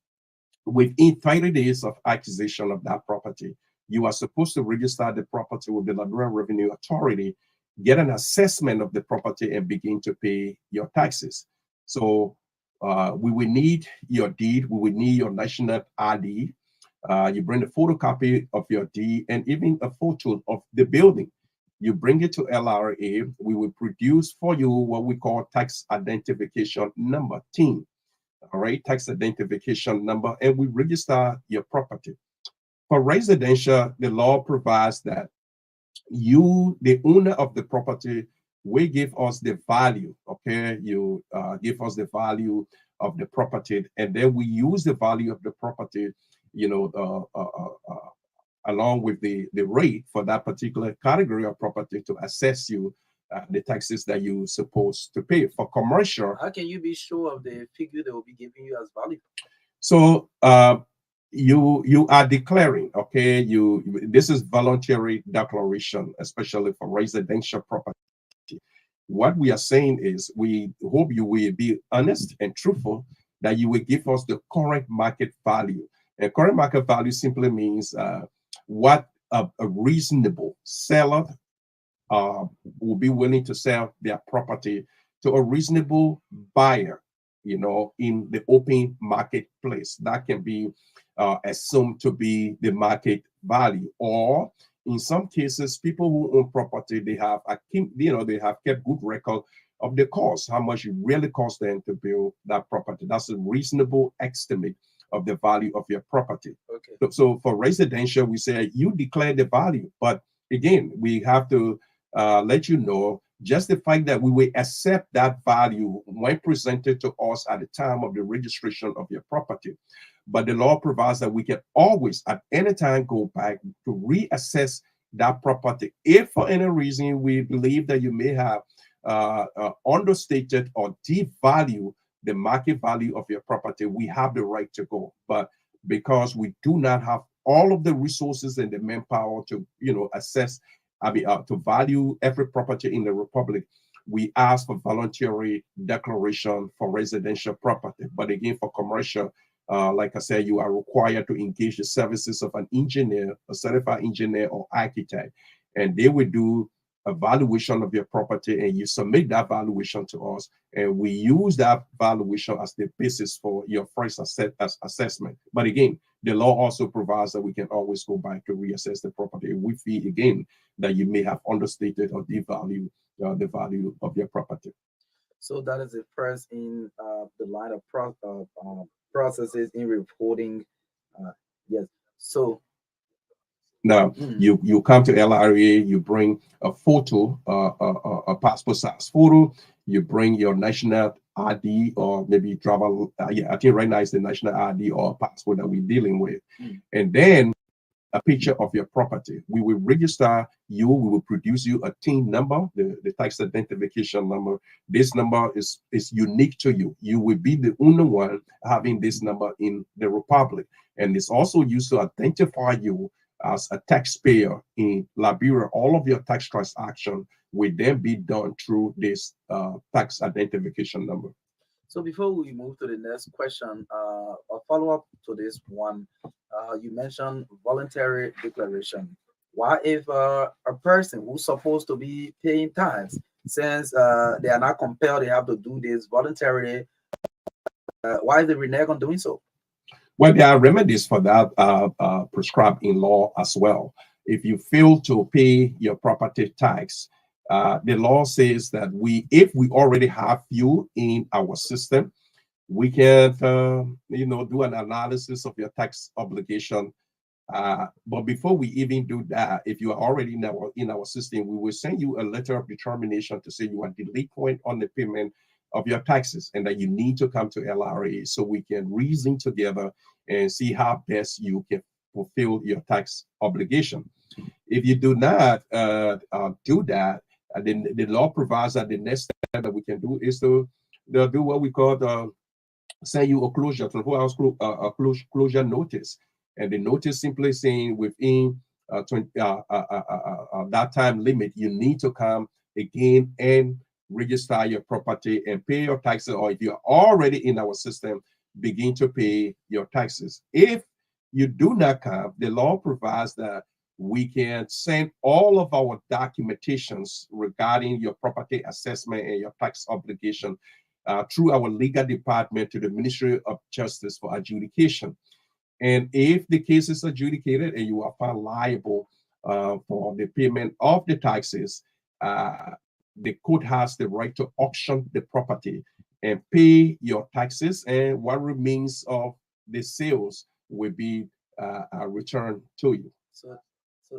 within 30 days of acquisition of that property, you are supposed to register the property with the Liberian Revenue Authority, get an assessment of the property, and begin to pay your taxes. So we will need your deed, we will need your national ID. You bring a photocopy of your deed and even a photo of the building. You bring it to LRA, we will produce for you what we call tax identification number, TIN. All right, tax identification number, and we register your property. For residential, the law provides that you, the owner of the property, will give us the value. Okay, you give us the value of the property, and then we use the value of the property, along with the rate for that particular category of property to assess you the taxes that you're supposed to pay. For commercial, how can you be sure of the figure they will be giving you as value? So you are declaring, okay, this is voluntary declaration, especially for residential property. What we are saying is we hope you will be honest and truthful, that you will give us the current market value. And current market value simply means what a reasonable seller will be willing to sell their property to a reasonable buyer in the open marketplace. That can be assumed to be the market value. Or in some cases, people who own property, they have they have kept good record of the cost, how much it really costs them to build that property. That's a reasonable estimate of the value of your property. Okay. So for residential, we say you declare the value, but again, we have to let you know just the fact that we will accept that value when presented to us at the time of the registration of your property. But the law provides that we can always, at any time, go back to reassess that property. If for any reason we believe that you may have understated or devalue the market value of your property, we have the right to go. But because we do not have all of the resources and the manpower to, assess, to value every property in the Republic, we ask for voluntary declaration for residential property. But again, for commercial, like I said, you are required to engage the services of an engineer, a certified engineer or architect, and they will do a valuation of your property, and you submit that valuation to us, and we use that valuation as the basis for your first assessment. But again, the law also provides that we can always go back to reassess the property if we feel again that you may have understated or devalued the value of your property. So that is the first in the line of processes in reporting. Yes. So now you come to LRA, you bring a photo, a passport size photo, you bring your national ID or maybe travel. I think right now it's the national ID or passport that we're dealing with, and then a picture of your property. We will register you. We will produce you a TIN number, the tax identification number. This number is unique to you. You will be the only one having this number in the Republic, and it's also used to identify you as a taxpayer in Liberia. All of your tax transaction will then be done through this tax identification number. So before we move to the next question, a follow-up to this one, you mentioned voluntary declaration. Why if a person who's supposed to be paying tax, since they are not compelled, they have to do this voluntarily, why is they renege on doing so? Well, there are remedies for that prescribed in law as well. If you fail to pay your property tax, the law says that if we already have you in our system, we can, do an analysis of your tax obligation. But before we even do that, if you are already in our system, we will send you a letter of determination to say you are delinquent on the payment of your taxes and that you need to come to LRA so we can reason together and see how best you can fulfill your tax obligation. If you do not do that, then the law provides that the next step that we can do is to do what we call send you a closure, 24 hours closure notice. And the notice simply saying within that time limit, you need to come again and register your property and pay your taxes, or if you're already in our system, begin to pay your taxes. If you do not come, the law provides that we can send all of our documentations regarding your property assessment and your tax obligation through our legal department to the Ministry of Justice for adjudication. And if the case is adjudicated and you are found liable for the payment of the taxes, the court has the right to auction the property and pay your taxes, and what remains of the sales will be returned to you. So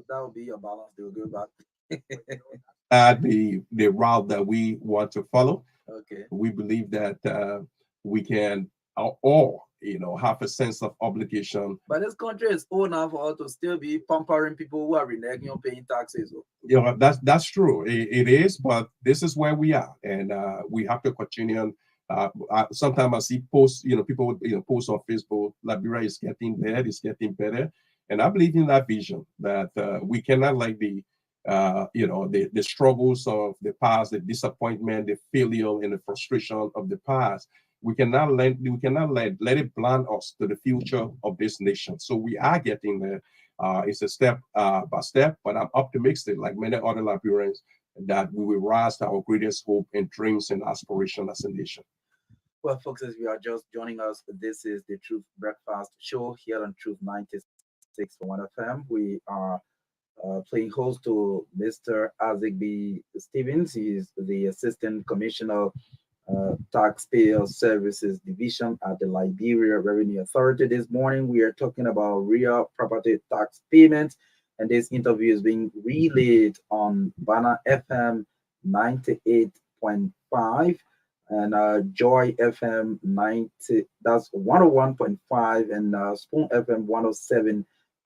that will be your balance. They will go back. The route that we want to follow. Okay. We believe that we can all have a sense of obligation. But this country is old enough for us to still be pampering people who are reneging on paying taxes. That's true. It is, but this is where we are, and we have to continue. Sometimes I see posts, people post on Facebook, Liberia is getting better, it's getting better, and I believe in that vision that we cannot let the struggles of the past, the disappointment, the failure, and the frustration of the past. We cannot let it blind us to the future of this nation. So we are getting there. It's a step by step, but I'm optimistic, like many other Liberians, that we will rise to our greatest hope and dreams and aspirations as a nation. Well, folks, as you are just joining us, this is the Truth Breakfast Show here on Truth 96.1 FM. We are playing host to Mr. Isaac B. Stevens. He is the Assistant Commissioner Taxpayer Services Division at the Liberia Revenue Authority. This morning, we are talking about real property tax payments, and this interview is being relayed on Banner FM 98.5 and Joy FM 90, that's 101.5, and Spoon FM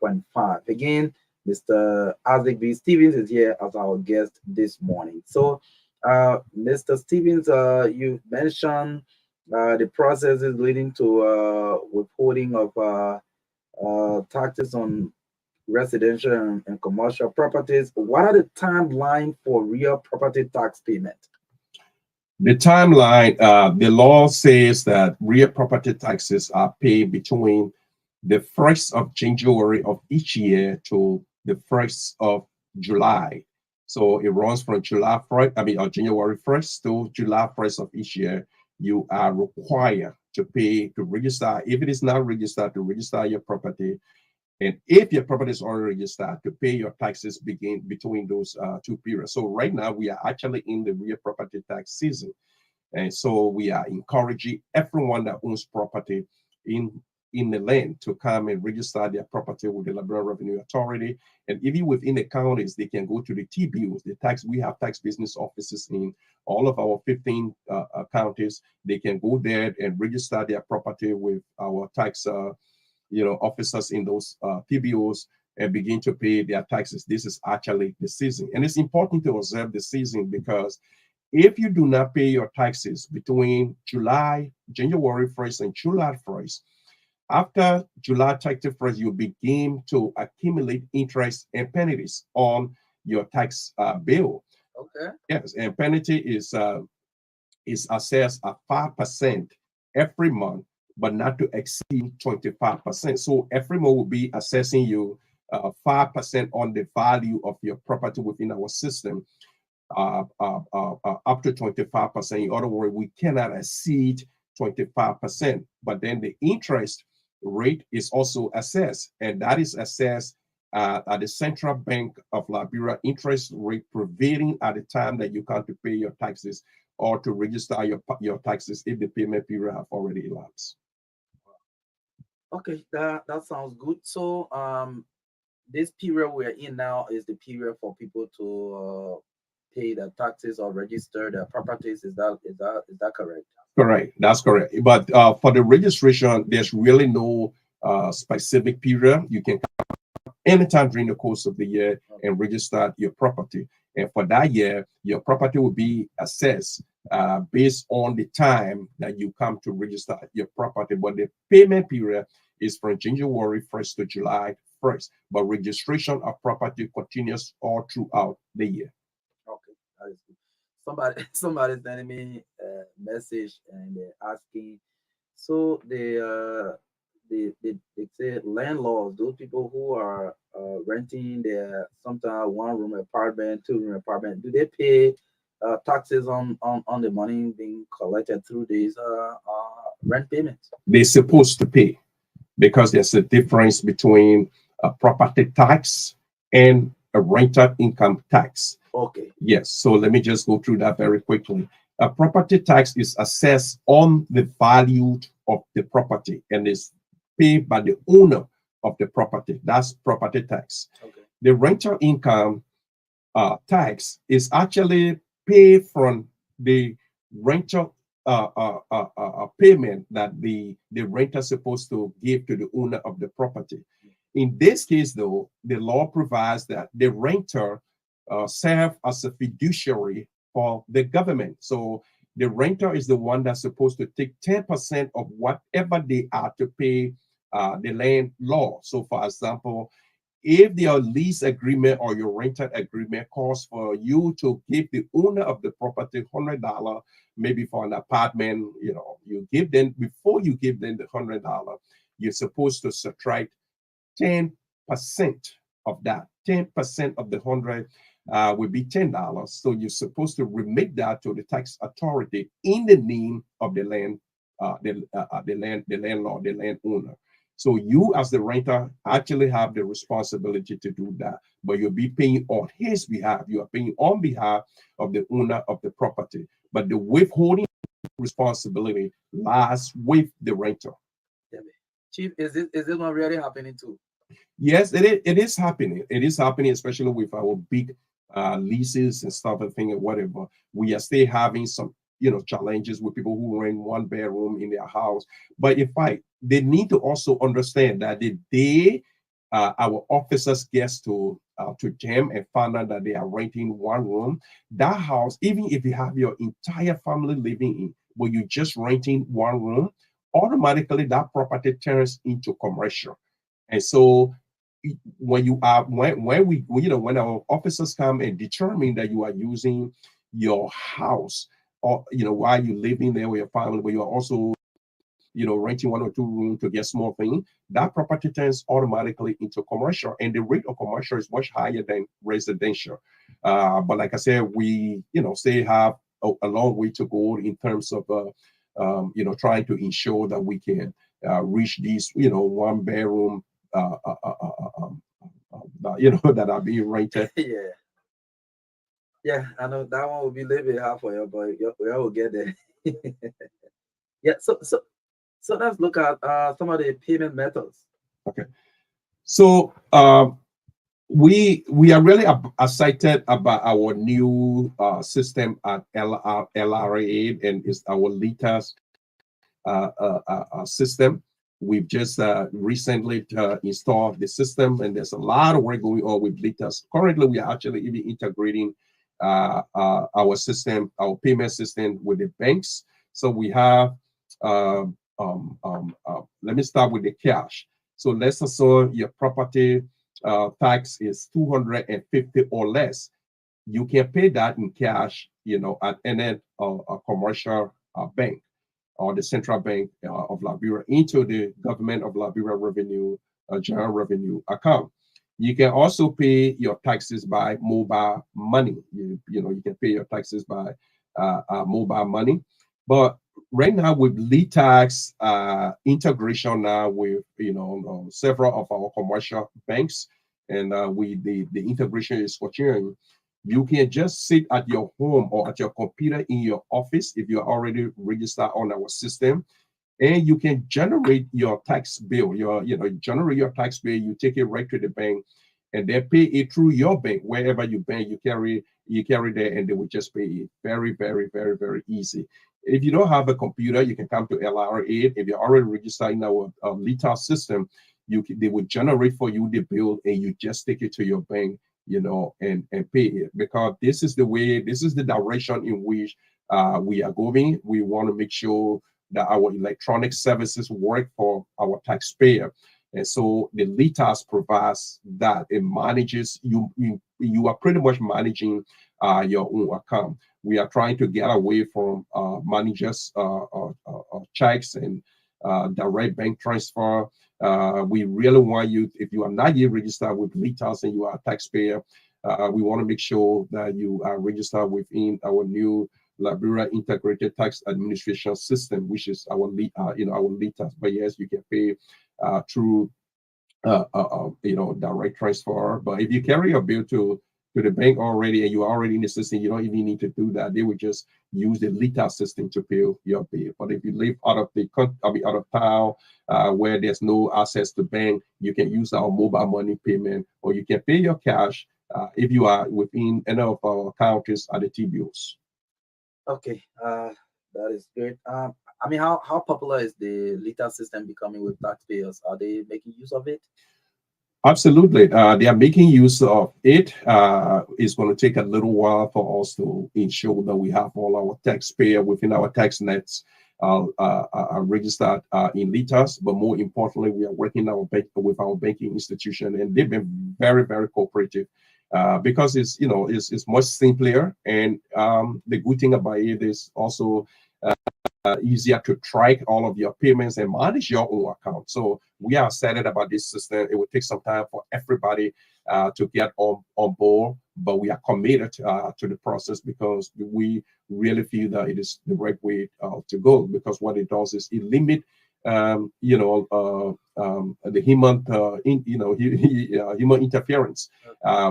107.5. Again, Mr. Isaac B. Stevens is here as our guest this morning. So, Mr. Stevens, you mentioned the processes leading to withholding of taxes on residential and commercial properties. What are the timeline for real property tax payment? The timeline, the law says that real property taxes are paid between the 1st of January of each year to the 1st of July. So it runs from July 1st, or January 1st to July 1st of each year. You are required to pay, to register. If it is not registered, to register your property. And if your property is already registered, to pay your taxes begin between those two periods. So right now we are actually in the real property tax season. And so we are encouraging everyone that owns property in the land to come and register their property with the Liberia Revenue Authority. And even within the counties, they can go to the TBOs, we have tax business offices in all of our 15 counties. They can go there and register their property with our tax officers in those TBOs and begin to pay their taxes. This is actually the season. And it's important to observe the season because if you do not pay your taxes between January 1st and July 1st, after July 31st, you begin to accumulate interest and penalties on your tax bill. Okay. Yes, and penalty is assessed at 5% every month, but not to exceed 25%. So every month will be assessing you 5% on the value of your property within our system, up to 25%. In other words, we cannot exceed 25%. But then the interest rate is also assessed, and that is assessed at the Central Bank of Liberia interest rate prevailing at the time that you come to pay your taxes or to register your taxes if the payment period have already elapsed. Okay, that sounds good. So this period we're in now is the period for people to pay their taxes or register their properties. Is that correct? Correct. That's correct. But for the registration, there's really no specific period. You can come anytime during the course of the year and register your property. And for that year, your property will be assessed based on the time that you come to register your property. But the payment period is from January 1st to July 1st. But registration of property continues all throughout the year. Okay, that is good. Somebody sending me a message and they're asking, so they say landlords, those people who are renting their sometimes 1-room apartment, 2-room apartment, do they pay taxes on the money being collected through these rent payments? They're supposed to pay, because there's a difference between a property tax and a rental income tax. Okay. Yes. So let me just go through that very quickly. A property tax is assessed on the value of the property and is paid by the owner of the property. That's property tax. Okay. The rental income tax is actually paid from the rental payment that the renter is supposed to give to the owner of the property. In this case, though, the law provides that the renter serve as a fiduciary for the government. So the renter is the one that's supposed to take 10% of whatever they are to pay the landlord. So, for example, if your lease agreement or your rental agreement calls for you to give the owner of the property $100, maybe for an apartment, you give them, before you give them the $100, you're supposed to subtract 10% of that. 10% of the 100 would be $10. So you're supposed to remit that to the tax authority in the name of the the landlord, the landowner. So you as the renter actually have the responsibility to do that, but you'll be paying on his behalf. You are paying on behalf of the owner of the property, but the withholding responsibility lies with the renter. Chief, is this one really happening too? Yes, it is happening. It is happening, especially with our big leases and stuff and thing and whatever. We are still having some, challenges with people who rent one bedroom in their house. But in fact, they need to also understand that the day our officers gets to them and find out that they are renting one room, that house, even if you have your entire family living in, but you're just renting one room, automatically that property turns into commercial. And so when you are when our officers come and determine that you are using your house, or while you're living there with your family, but you are also renting one or two rooms to get small thing, that property turns automatically into commercial, and the rate of commercial is much higher than residential. But like I said, we still have a long way to go in terms of trying to ensure that we can reach these one bedroom that are being rented. Yeah, I know that one will be a little bit hard for you, but we will get there. Yeah, so let's look at some of the payment methods. Okay, so we are really excited about our new system at LRA, and it's our latest system. We've just recently installed the system, and there's a lot of work going on with LITAS. Currently, we are actually even integrating our system, our payment system, with the banks. So we have, let me start with the cash. So let's assume your property tax is 250 or less. You can pay that in cash, at any commercial bank or the central bank of Liberia into the government of Liberia revenue, general revenue account. You can also pay your taxes by mobile money. You can pay your taxes by mobile money. But right now with LeadTax integration now with several of our commercial banks, and the integration is continuing. You can just sit at your home or at your computer in your office if you're already registered on our system, and you can generate your tax bill. Generate your tax bill. You take it right to the bank, and they pay it through your bank. Wherever you bank, you carry there, and they will just pay it. Very, very, very, very easy. If you don't have a computer, you can come to LRA. If you're already registered in our LITA system, they will generate for you the bill, and you just take it to your bank, and pay it, because this is the direction in which we are going. We want to make sure that our electronic services work for our taxpayer. And so the LITAS provides that. It manages, you are pretty much managing your own account. We are trying to get away from managers checks and direct bank transfer. We really want you, if you are not yet registered with LITAS and you are a taxpayer, we want to make sure that you are registered within our new Liberia Integrated Tax Administration System, which is our LITAS. But yes, you can pay through direct transfer. But if you carry your bill to the bank already and you're already in the system, you don't even need to do that. They would just use the LITA system to pay your bill. But if you live out of town, where there's no access to bank, you can use our mobile money payment, or you can pay your cash if you are within any of our countries at the TBOs. Okay, that is great. How popular is the LITA system becoming with taxpayers? Are they making use of it? Absolutely. They are making use of it. It's going to take a little while for us to ensure that we have all our taxpayer within our tax nets registered in LITAS. But more importantly, we are working with our banking institution, and they've been very, very cooperative. Because it's much simpler, and the good thing about it is also easier to track all of your payments and manage your own account. So we are excited about this system. It will take some time for everybody to get on board but we are committed to the process because we really feel that it is the right way to go. Because what it does is it limit, the human, human interference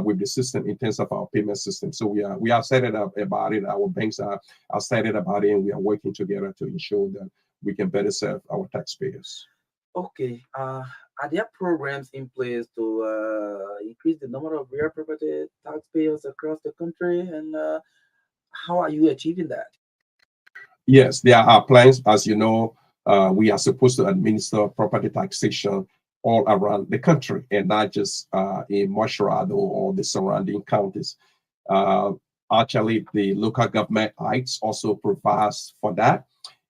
with the system in terms of our payment system. So we are excited about it. Our banks are excited about it, and we are working together to ensure that we can better serve our taxpayers. Okay. Are there programs in place to increase the number of real property taxpayers across the country? And how are you achieving that? Yes, there are plans. As you know, we are supposed to administer property taxation all around the country and not just in Mosharado or the surrounding counties. Uh, Actually, the local government acts also provides for that.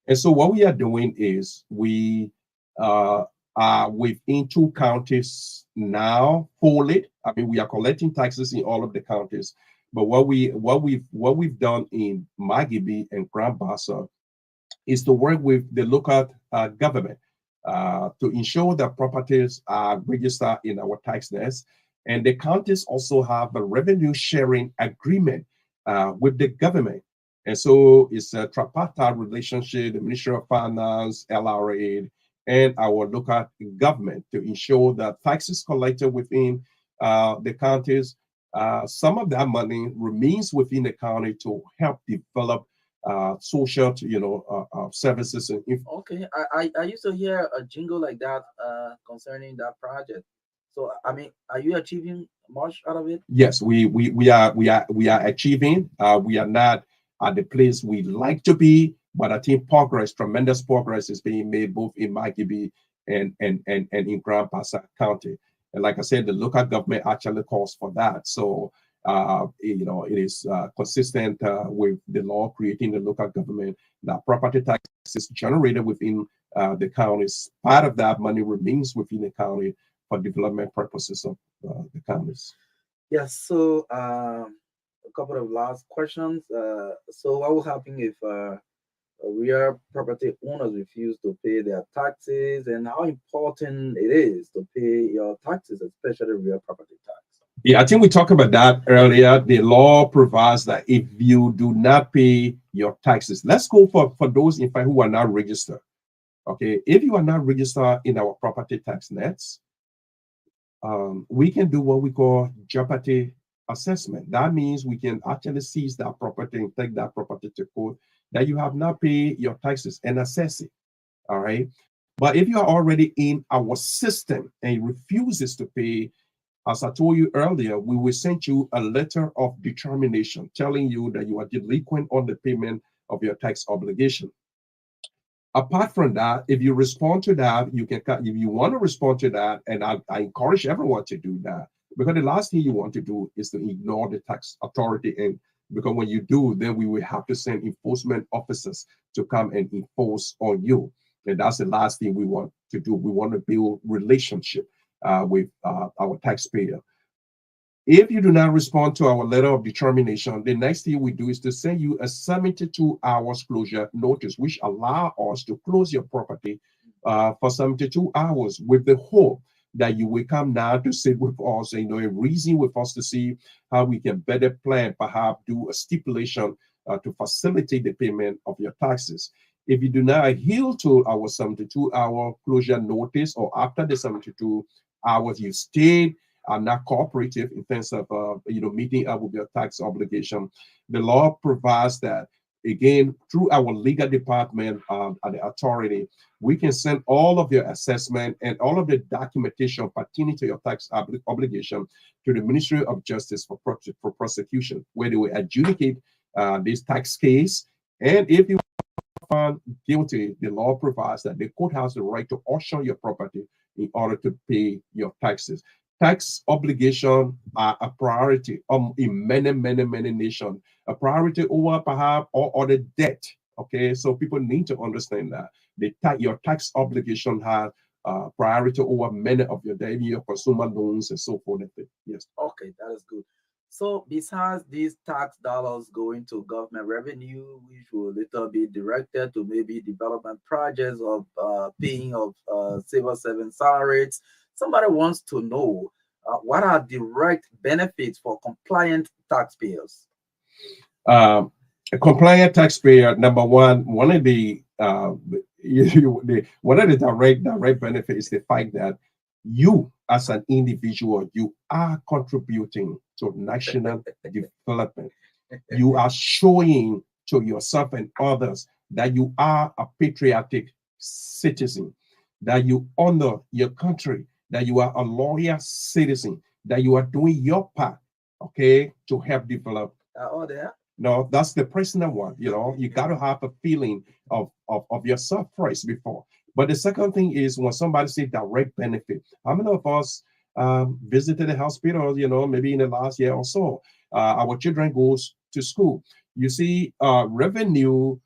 And so what we are doing is we are within 2 counties now fully. I mean, we are collecting taxes in all of the counties. But what we've done in Magibi and Grand Bassa is to work with the local government to ensure that properties are registered in our tax nets. And the counties also have a revenue sharing agreement with the government. And so it's a tripartite relationship, the Ministry of Finance, LRA, and our local government to ensure that taxes collected within the counties, some of that money remains within the county to help develop social, services. And Okay. I used to hear a jingle like that concerning that project. So I mean, are you achieving much out of it? yes, we are achieving. We are not at the place we like to be, but I think tremendous progress is being made both in Magibi and in Grand Bassa County. And like I said, the local government actually calls for that. So it is consistent with the law creating the local government that property taxes generated within the counties. Part of that money remains within the county for development purposes of the counties. Yes. So a couple of last questions. So what will happen if real property owners refuse to pay their taxes, and how important it is to pay your taxes, especially real property tax? Yeah, I think we talked about that earlier. The law provides that if you do not pay your taxes, let's go for those in fact who are not registered. Okay, if you are not registered in our property tax nets, we can do what we call jeopardy assessment. That means we can actually seize that property and take that property to court that you have not paid your taxes and assess it. All right. But if you are already in our system and refuses to pay, as I told you earlier, we will send you a letter of determination telling you that you are delinquent on the payment of your tax obligation. Apart from that, if you respond to that, you can, if you want to respond to that, and I encourage everyone to do that, because the last thing you want to do is to ignore the tax authority. And because when you do, then we will have to send enforcement officers to come and enforce on you. And that's the last thing we want to do. We want to build relationship with our taxpayer. If you do not respond to our letter of determination, the next thing we do is to send you a 72 hours closure notice, which allow us to close your property for 72 hours with the hope that you will come now to sit with us and reason with us to see how we can better plan, perhaps do a stipulation to facilitate the payment of your taxes. If you do not adhere to our 72-hour closure notice, or after the 72 hours you stayed, are not cooperative in terms of meeting up with your tax obligation, the law provides that, again, through our legal department and the authority, we can send all of your assessment and all of the documentation pertaining to your tax obligation to the Ministry of Justice for prosecution, where they will adjudicate this tax case. And if you are found guilty, the law provides that the court has the right to auction your property in order to pay your taxes. Tax obligation are a priority in many nations, a priority over perhaps all other debt. Okay, so people need to understand that your tax obligation has priority over many of your debt, your consumer loans and so forth. Yes. Okay, that is good. So besides these tax dollars going to government revenue, which will later be directed to maybe development projects of paying of civil servant salaries, somebody wants to know What are direct benefits for compliant taxpayers? A compliant taxpayer, number one of the one of the direct benefit is the fact that you as an individual, you are contributing to national development. You are showing to yourself and others that you are a patriotic citizen, that you honor your country, that you are a loyal citizen, that you are doing your part, okay, to help develop. Oh, there. No, that's the personal one. You got to have a feeling of yourself first before. But the second thing is when somebody say direct benefit. How many of us visited the hospital, maybe in the last year or so? Our children goes to school. You see, revenue,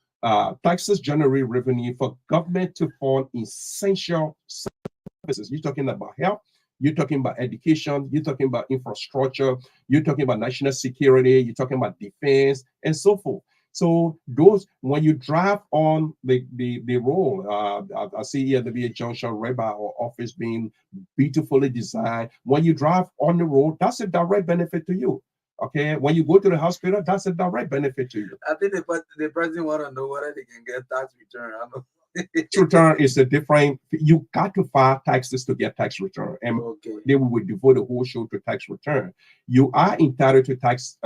taxes generate revenue for government to fund essential services. You're talking about health, you're talking about education, you're talking about infrastructure, you're talking about national security, you're talking about defense, and so forth. So those, when you drive on the road, I see here the VA Junction right by our office being beautifully designed. When you drive on the road, that's a direct benefit to you. Okay, when you go to the hospital, that's a direct benefit to you. I think the president want to know whether they can get tax return. I know. Tax return is a different. You got to file taxes to get tax return, and then we will devote a whole show to tax return. You are entitled to tax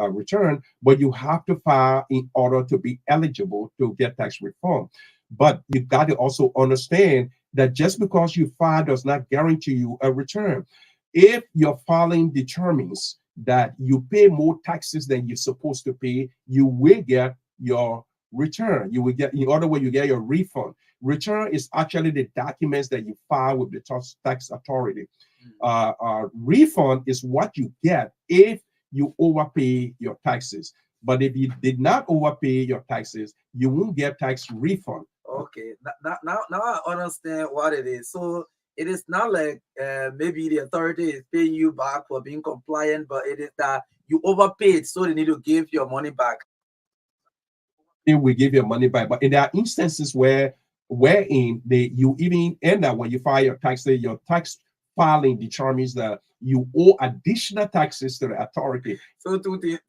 return, but you have to file in order to be eligible to get tax reform. But you got to also understand that just because you file does not guarantee you a return. If your filing determines that you pay more taxes than you're supposed to pay, you will get your return. You will get, in other words, you get your refund. Return is actually the documents that you file with the tax authority. Refund is what you get if you overpay your taxes. But if you did not overpay your taxes, you won't get tax refund. Okay, now I understand what it is. So it is not like maybe the authority is paying you back for being compliant, but it is that you overpaid, so they need to give your money back. They will give your money back. But in there are instances wherein you even end up when you file your taxes, your tax filing determines that you owe additional taxes to the authority. So two things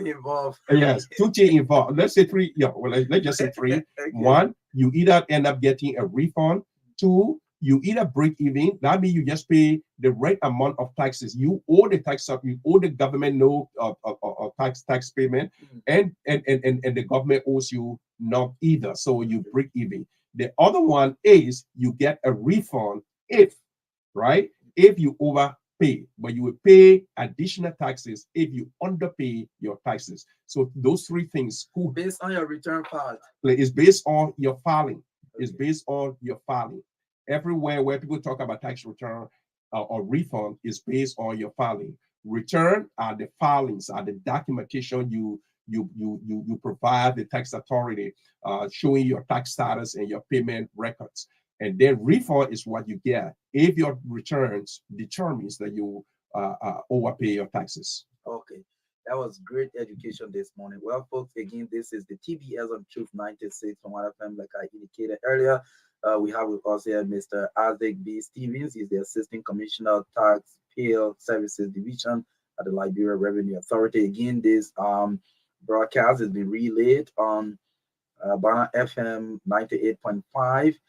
involved. Yes, two things involved. Let's say three. Yeah, well, let's just say three. Okay. One, you either end up getting a refund. Two, you either break even. That means you just pay the right amount of taxes. You owe the you owe the government no tax payment, and the government owes you not either. So you break even. The other one is you get a refund if you overpay, but you will pay additional taxes if you underpay your taxes. So those three things based on your return file. It's based on your filing. Okay. It's based on your filing. Everywhere where people talk about tax return or refund is based on your filing. Return are the filings, are the documentation you provide the tax authority, showing your tax status and your payment records. And then refund is what you get if your returns determines that you overpay your taxes. Okay, that was great education this morning. Well, folks, again, this is the TBS on Truth 96 from what FM, like I indicated earlier. We have with us here Mr. Isaac B. Stevens. He's the Assistant Commissioner of Taxpayer Services Division at the Liberia Revenue Authority. Again, this broadcast has been relayed on Bana FM 98.5,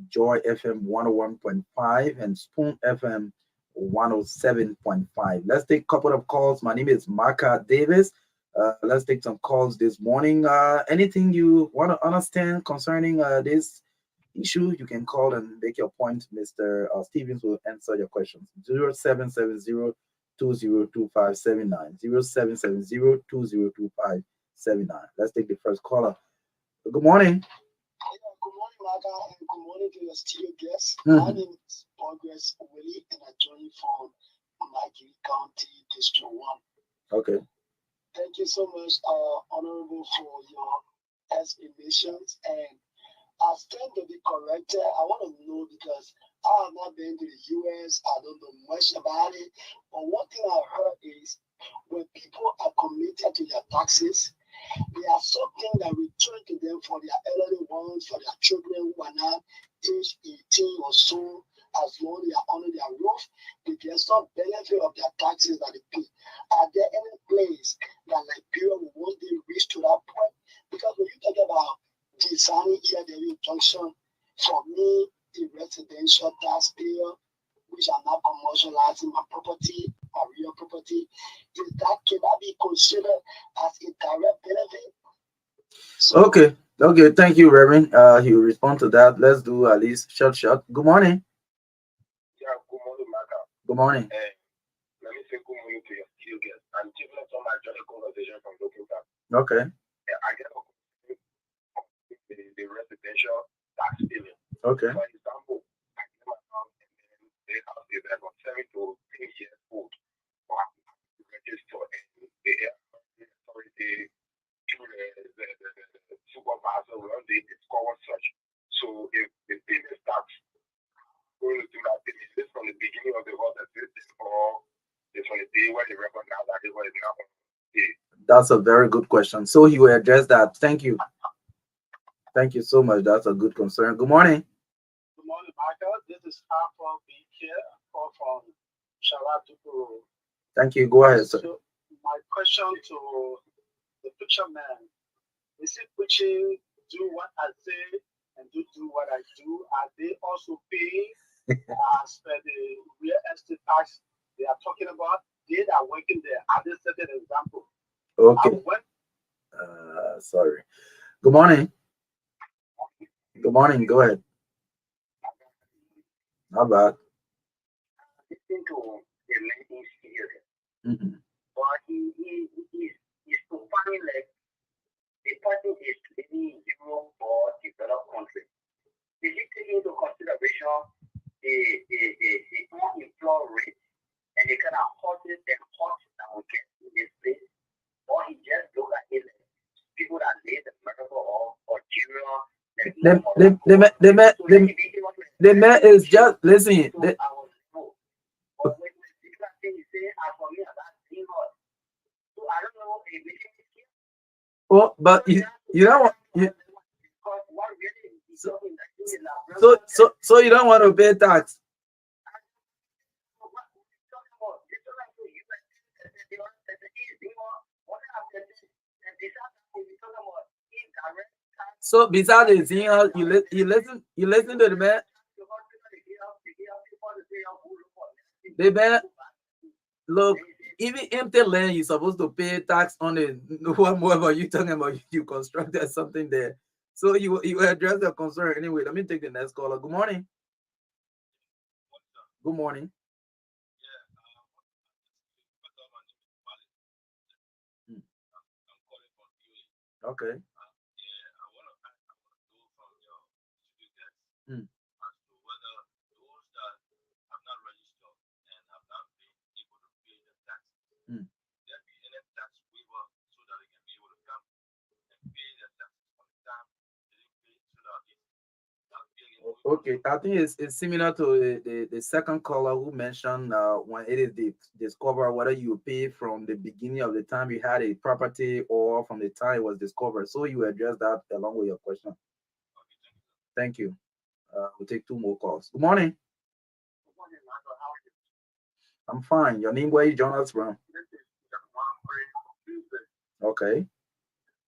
Joy FM 101.5, and Spoon FM 107.5. Let's take a couple of calls. My name is Marka Davis. Let's take some calls this morning. Anything you want to understand concerning this issue, you can call and make your point. Mr. Stevens will answer your questions. 0770-202579. 0770-202579. Let's take the first caller. Good morning. Good morning, Marka, and good morning to your studio guests. My name is Progress Willie, and I join you from Maggie County, District 1. Okay. Thank you so much, Honorable, for your explanations. And I stand to be corrected. I want to know because I have not been to the U.S. I don't know much about it. But one thing I heard is when people are committed to their taxes, there are something that return to them for their elderly ones, for their children who are not age 18 or so. as long as they are under their roof, they get some benefit of their taxes that they pay. Are there any place that Liberia will one day reach to that point? Because when you talk about designing here the injunction, for me, the residential taxpayer, which I'm not commercializing my property, my real property, can that be considered as a direct benefit? So, Okay, thank you, Reverend. He will respond to that. Let's do at least short. Good morning. Yeah, good morning, Marka. Good morning. Let me say good morning to your studio guest. I'm taking up some my journey conversation from looking back. Okay. I get the residential tax payment. Okay. For example, I get my house and then the house is about 7 to 10 years old. Or I have to register and the authority to the supervisor when they discover such. So if the payment starts going to do that payment, is this from the beginning of the world existing or it's from the day where they recognize that it was now paid? That's a very good question. So he will address that. Thank you. Thank you so much. That's a good concern. Good morning. Good morning, Marka. This is Alpha B here, from Sharadupuru. Thank you. Go ahead, sir. So my question to the preacher man, is it preaching do what I say and do what I do? Are they also paying as per the real estate tax they are talking about? They are working there. Are they setting an example? Okay. Sorry. Good morning. Good morning. Go ahead. How about? Listen to the lending serious. Mm-hmm. But he's to find like the person is living in Europe or developed country. Did he take into consideration the unemployed rate and the kind of horses and horses that we get in this place? Or he just look at it like people that live in America or Algeria. The man is just listen. Oh, but you don't want so you don't want to pay tax. So besides the thing, you listen to the man. The man, look, even empty land, you're supposed to pay tax on it. Whatever you talking about, you constructed something there. So you address the concern anyway. Let me take the next caller. Good morning. Good morning. Okay. Okay, I think it's similar to the second caller who mentioned when it is discovered, whether you pay from the beginning of the time you had a property or from the time it was discovered. So you address that along with your question. Thank you. We'll take 2 more calls. Good morning. I'm fine. Your name, where you join us from? Okay.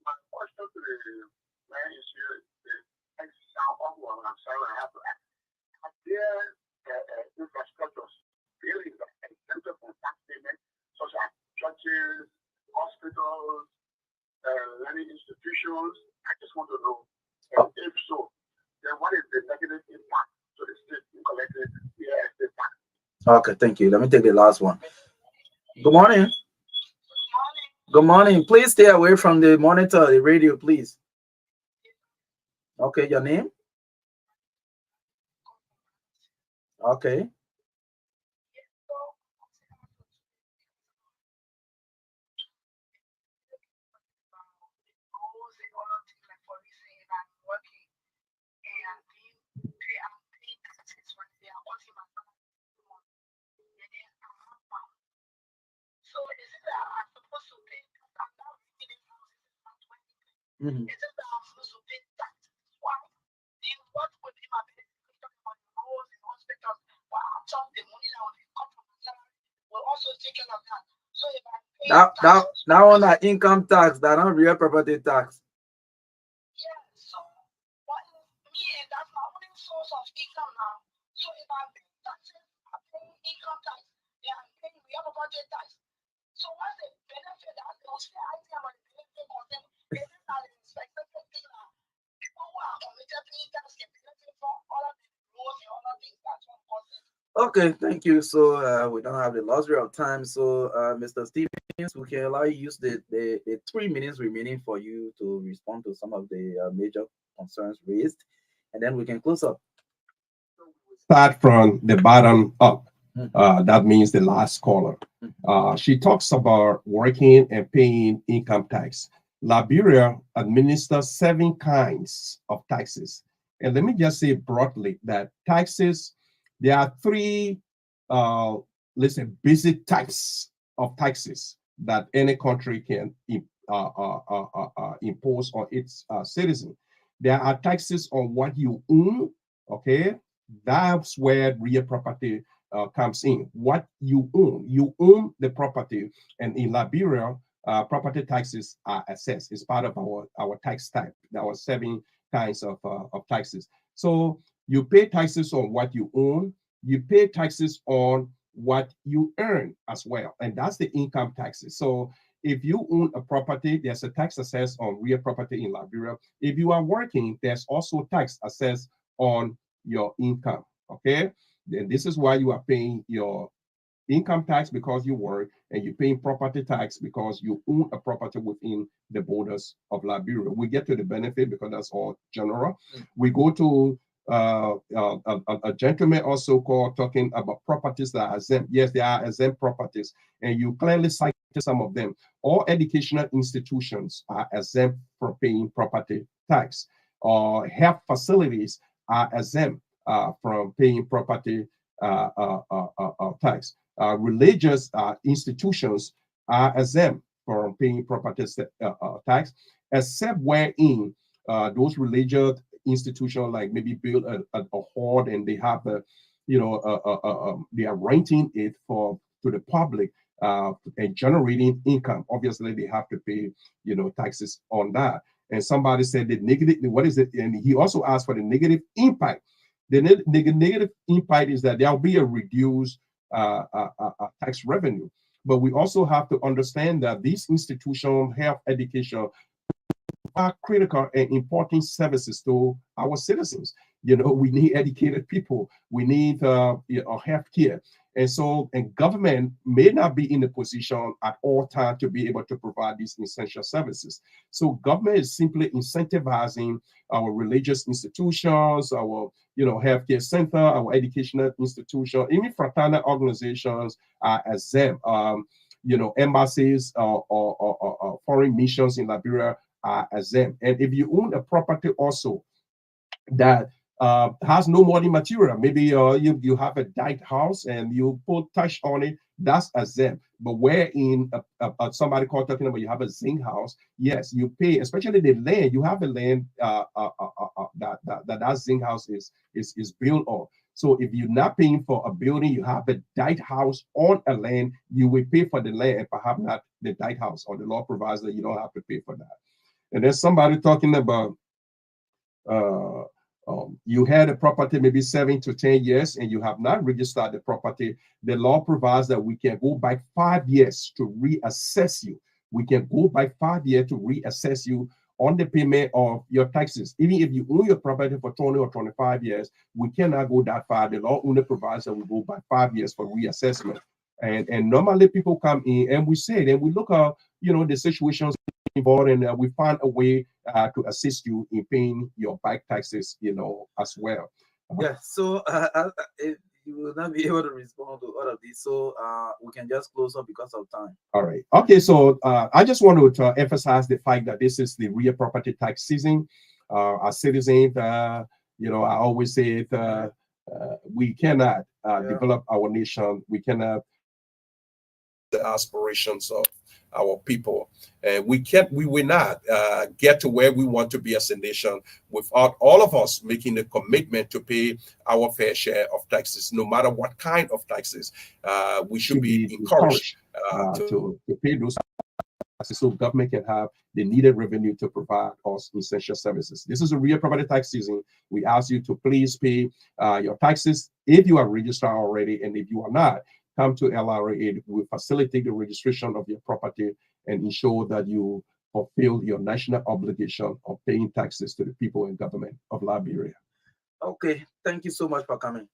My question to the man is here, I'm sorry, I have to ask. Are there infrastructures, buildings that are exempted from tax payment, such as churches, hospitals, learning institutions? I just want to know. And if so, then what is the negative impact to the state in collecting the estate tax? Okay, thank you. Let me take the last one. Good morning. Good morning. Please stay away from the monitor, the radio, please. Okay, your name? Okay. Mm-hmm. taken of that. So if I pay now on that income tax, that not real property tax. Yeah, so what me and that's my only source of income now. So if I'm paying taxes, I'm paying income tax, yeah, I'm paying real property tax. So what's the benefit that those item or the benefit of them? Is it not an specific thing now? People who are committed paying tax can benefit from all of the rules and all of things that's one concept. Okay, thank you. So we don't have the luxury of time. So Mr. Stevens, we can allow you use the 3 minutes remaining for you to respond to some of the major concerns raised, and then we can close up. Start from the bottom up. That means the last caller. She talks about working and paying income tax. Liberia administers 7 kinds of taxes. And let me just say broadly that taxes, there are 3, let's say, basic types of taxes that any country can impose on its citizens. There are taxes on what you own, okay? That's where real property comes in. What you own the property, and in Liberia, property taxes are assessed. It's part of our tax type. There are 7 kinds of taxes. So you pay taxes on what you own. You pay taxes on what you earn as well, and that's the income taxes. So if you own a property, there's a tax assessed on real property in Liberia. If you are working, there's also tax assessed on your income. Okay, and this is why you are paying your income tax because you work, and you're paying property tax because you own a property within the borders of Liberia. We get to the benefit because that's all general. We go to a gentleman also called talking about properties that are exempt. Yes, they are exempt properties, and you clearly cited some of them. All educational institutions are exempt from paying property tax. Health facilities are exempt from paying property tax. Religious institutions are exempt from paying property tax, except wherein those religious institutions, like maybe build a hall and they have they are renting it to the public and generating income. Obviously, they have to pay taxes on that. And somebody said the negative. What is it? And he also asked for the negative impact. The negative impact is that there will be a reduced tax revenue. But we also have to understand that these institutions, health, education, are critical and important services to our citizens. We need educated people. We need health care. And government may not be in a position at all times to be able to provide these essential services. So government is simply incentivizing our religious institutions, our healthcare center, our educational institution, even fraternal organizations are exempt. Embassies or foreign missions in Liberia are exempt. And if you own a property also that has no molding material, maybe you have a dyed house and you put touch on it, that's exempt. But where in somebody called talking about you have a zinc house, yes, you pay, especially the land. You have a land that zinc house is built on. So if you're not paying for a building, you have a dyed house on a land, you will pay for the land and perhaps not the dyed house, or the law provides that you don't have to pay for that. And there's somebody talking about you had a property maybe 7 to 10 years and you have not registered the property. The law provides that we can go back 5 years to reassess you. We can go back 5 years to reassess you on the payment of your taxes. Even if you own your property for 20 or 25 years, we cannot go that far. The law only provides that we go back 5 years for reassessment. And normally people come in and we say it, and we look at the situations involved, and we find a way to assist you in paying your back taxes, as well. Yeah. So you will not be able to respond to all of this, so we can just close up because of time. All right. Okay. So I just want to emphasize the fact that this is the real property tax season. As citizens, I always say it. We cannot develop our nation. We cannot the aspirations of our people. And we will not get to where we want to be as a nation without all of us making a commitment to pay our fair share of taxes, no matter what kind of taxes. We should be encouraged to pay those taxes so government can have the needed revenue to provide us essential services. This is a real property tax season. We ask you to please pay your taxes if you are registered already, and if you are not, come to LRA. We facilitate the registration of your property and ensure that you fulfill your national obligation of paying taxes to the people and government of Liberia. Okay, thank you so much for coming.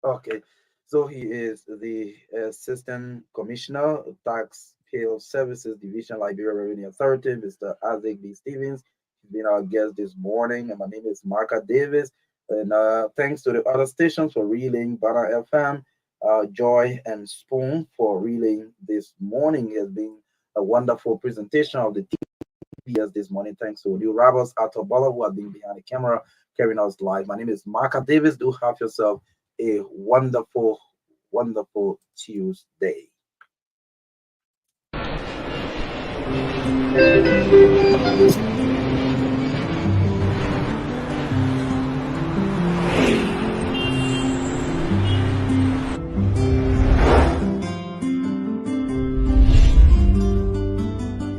Okay, so he is the Assistant Commissioner of Taxpayer Services Division, Liberia Revenue Authority, Mr. Isaac B. Stevens. He's been our guest this morning, and my name is Marka Davis. And thanks to the other stations for relaying, Banner FM, Joy and Spoon for relaying this morning. It has been a wonderful presentation of the TVS this morning. Thanks to New Roberts, Atobola, who have been behind the camera carrying us live. My name is Marka Davis. Do have yourself a wonderful, wonderful Tuesday.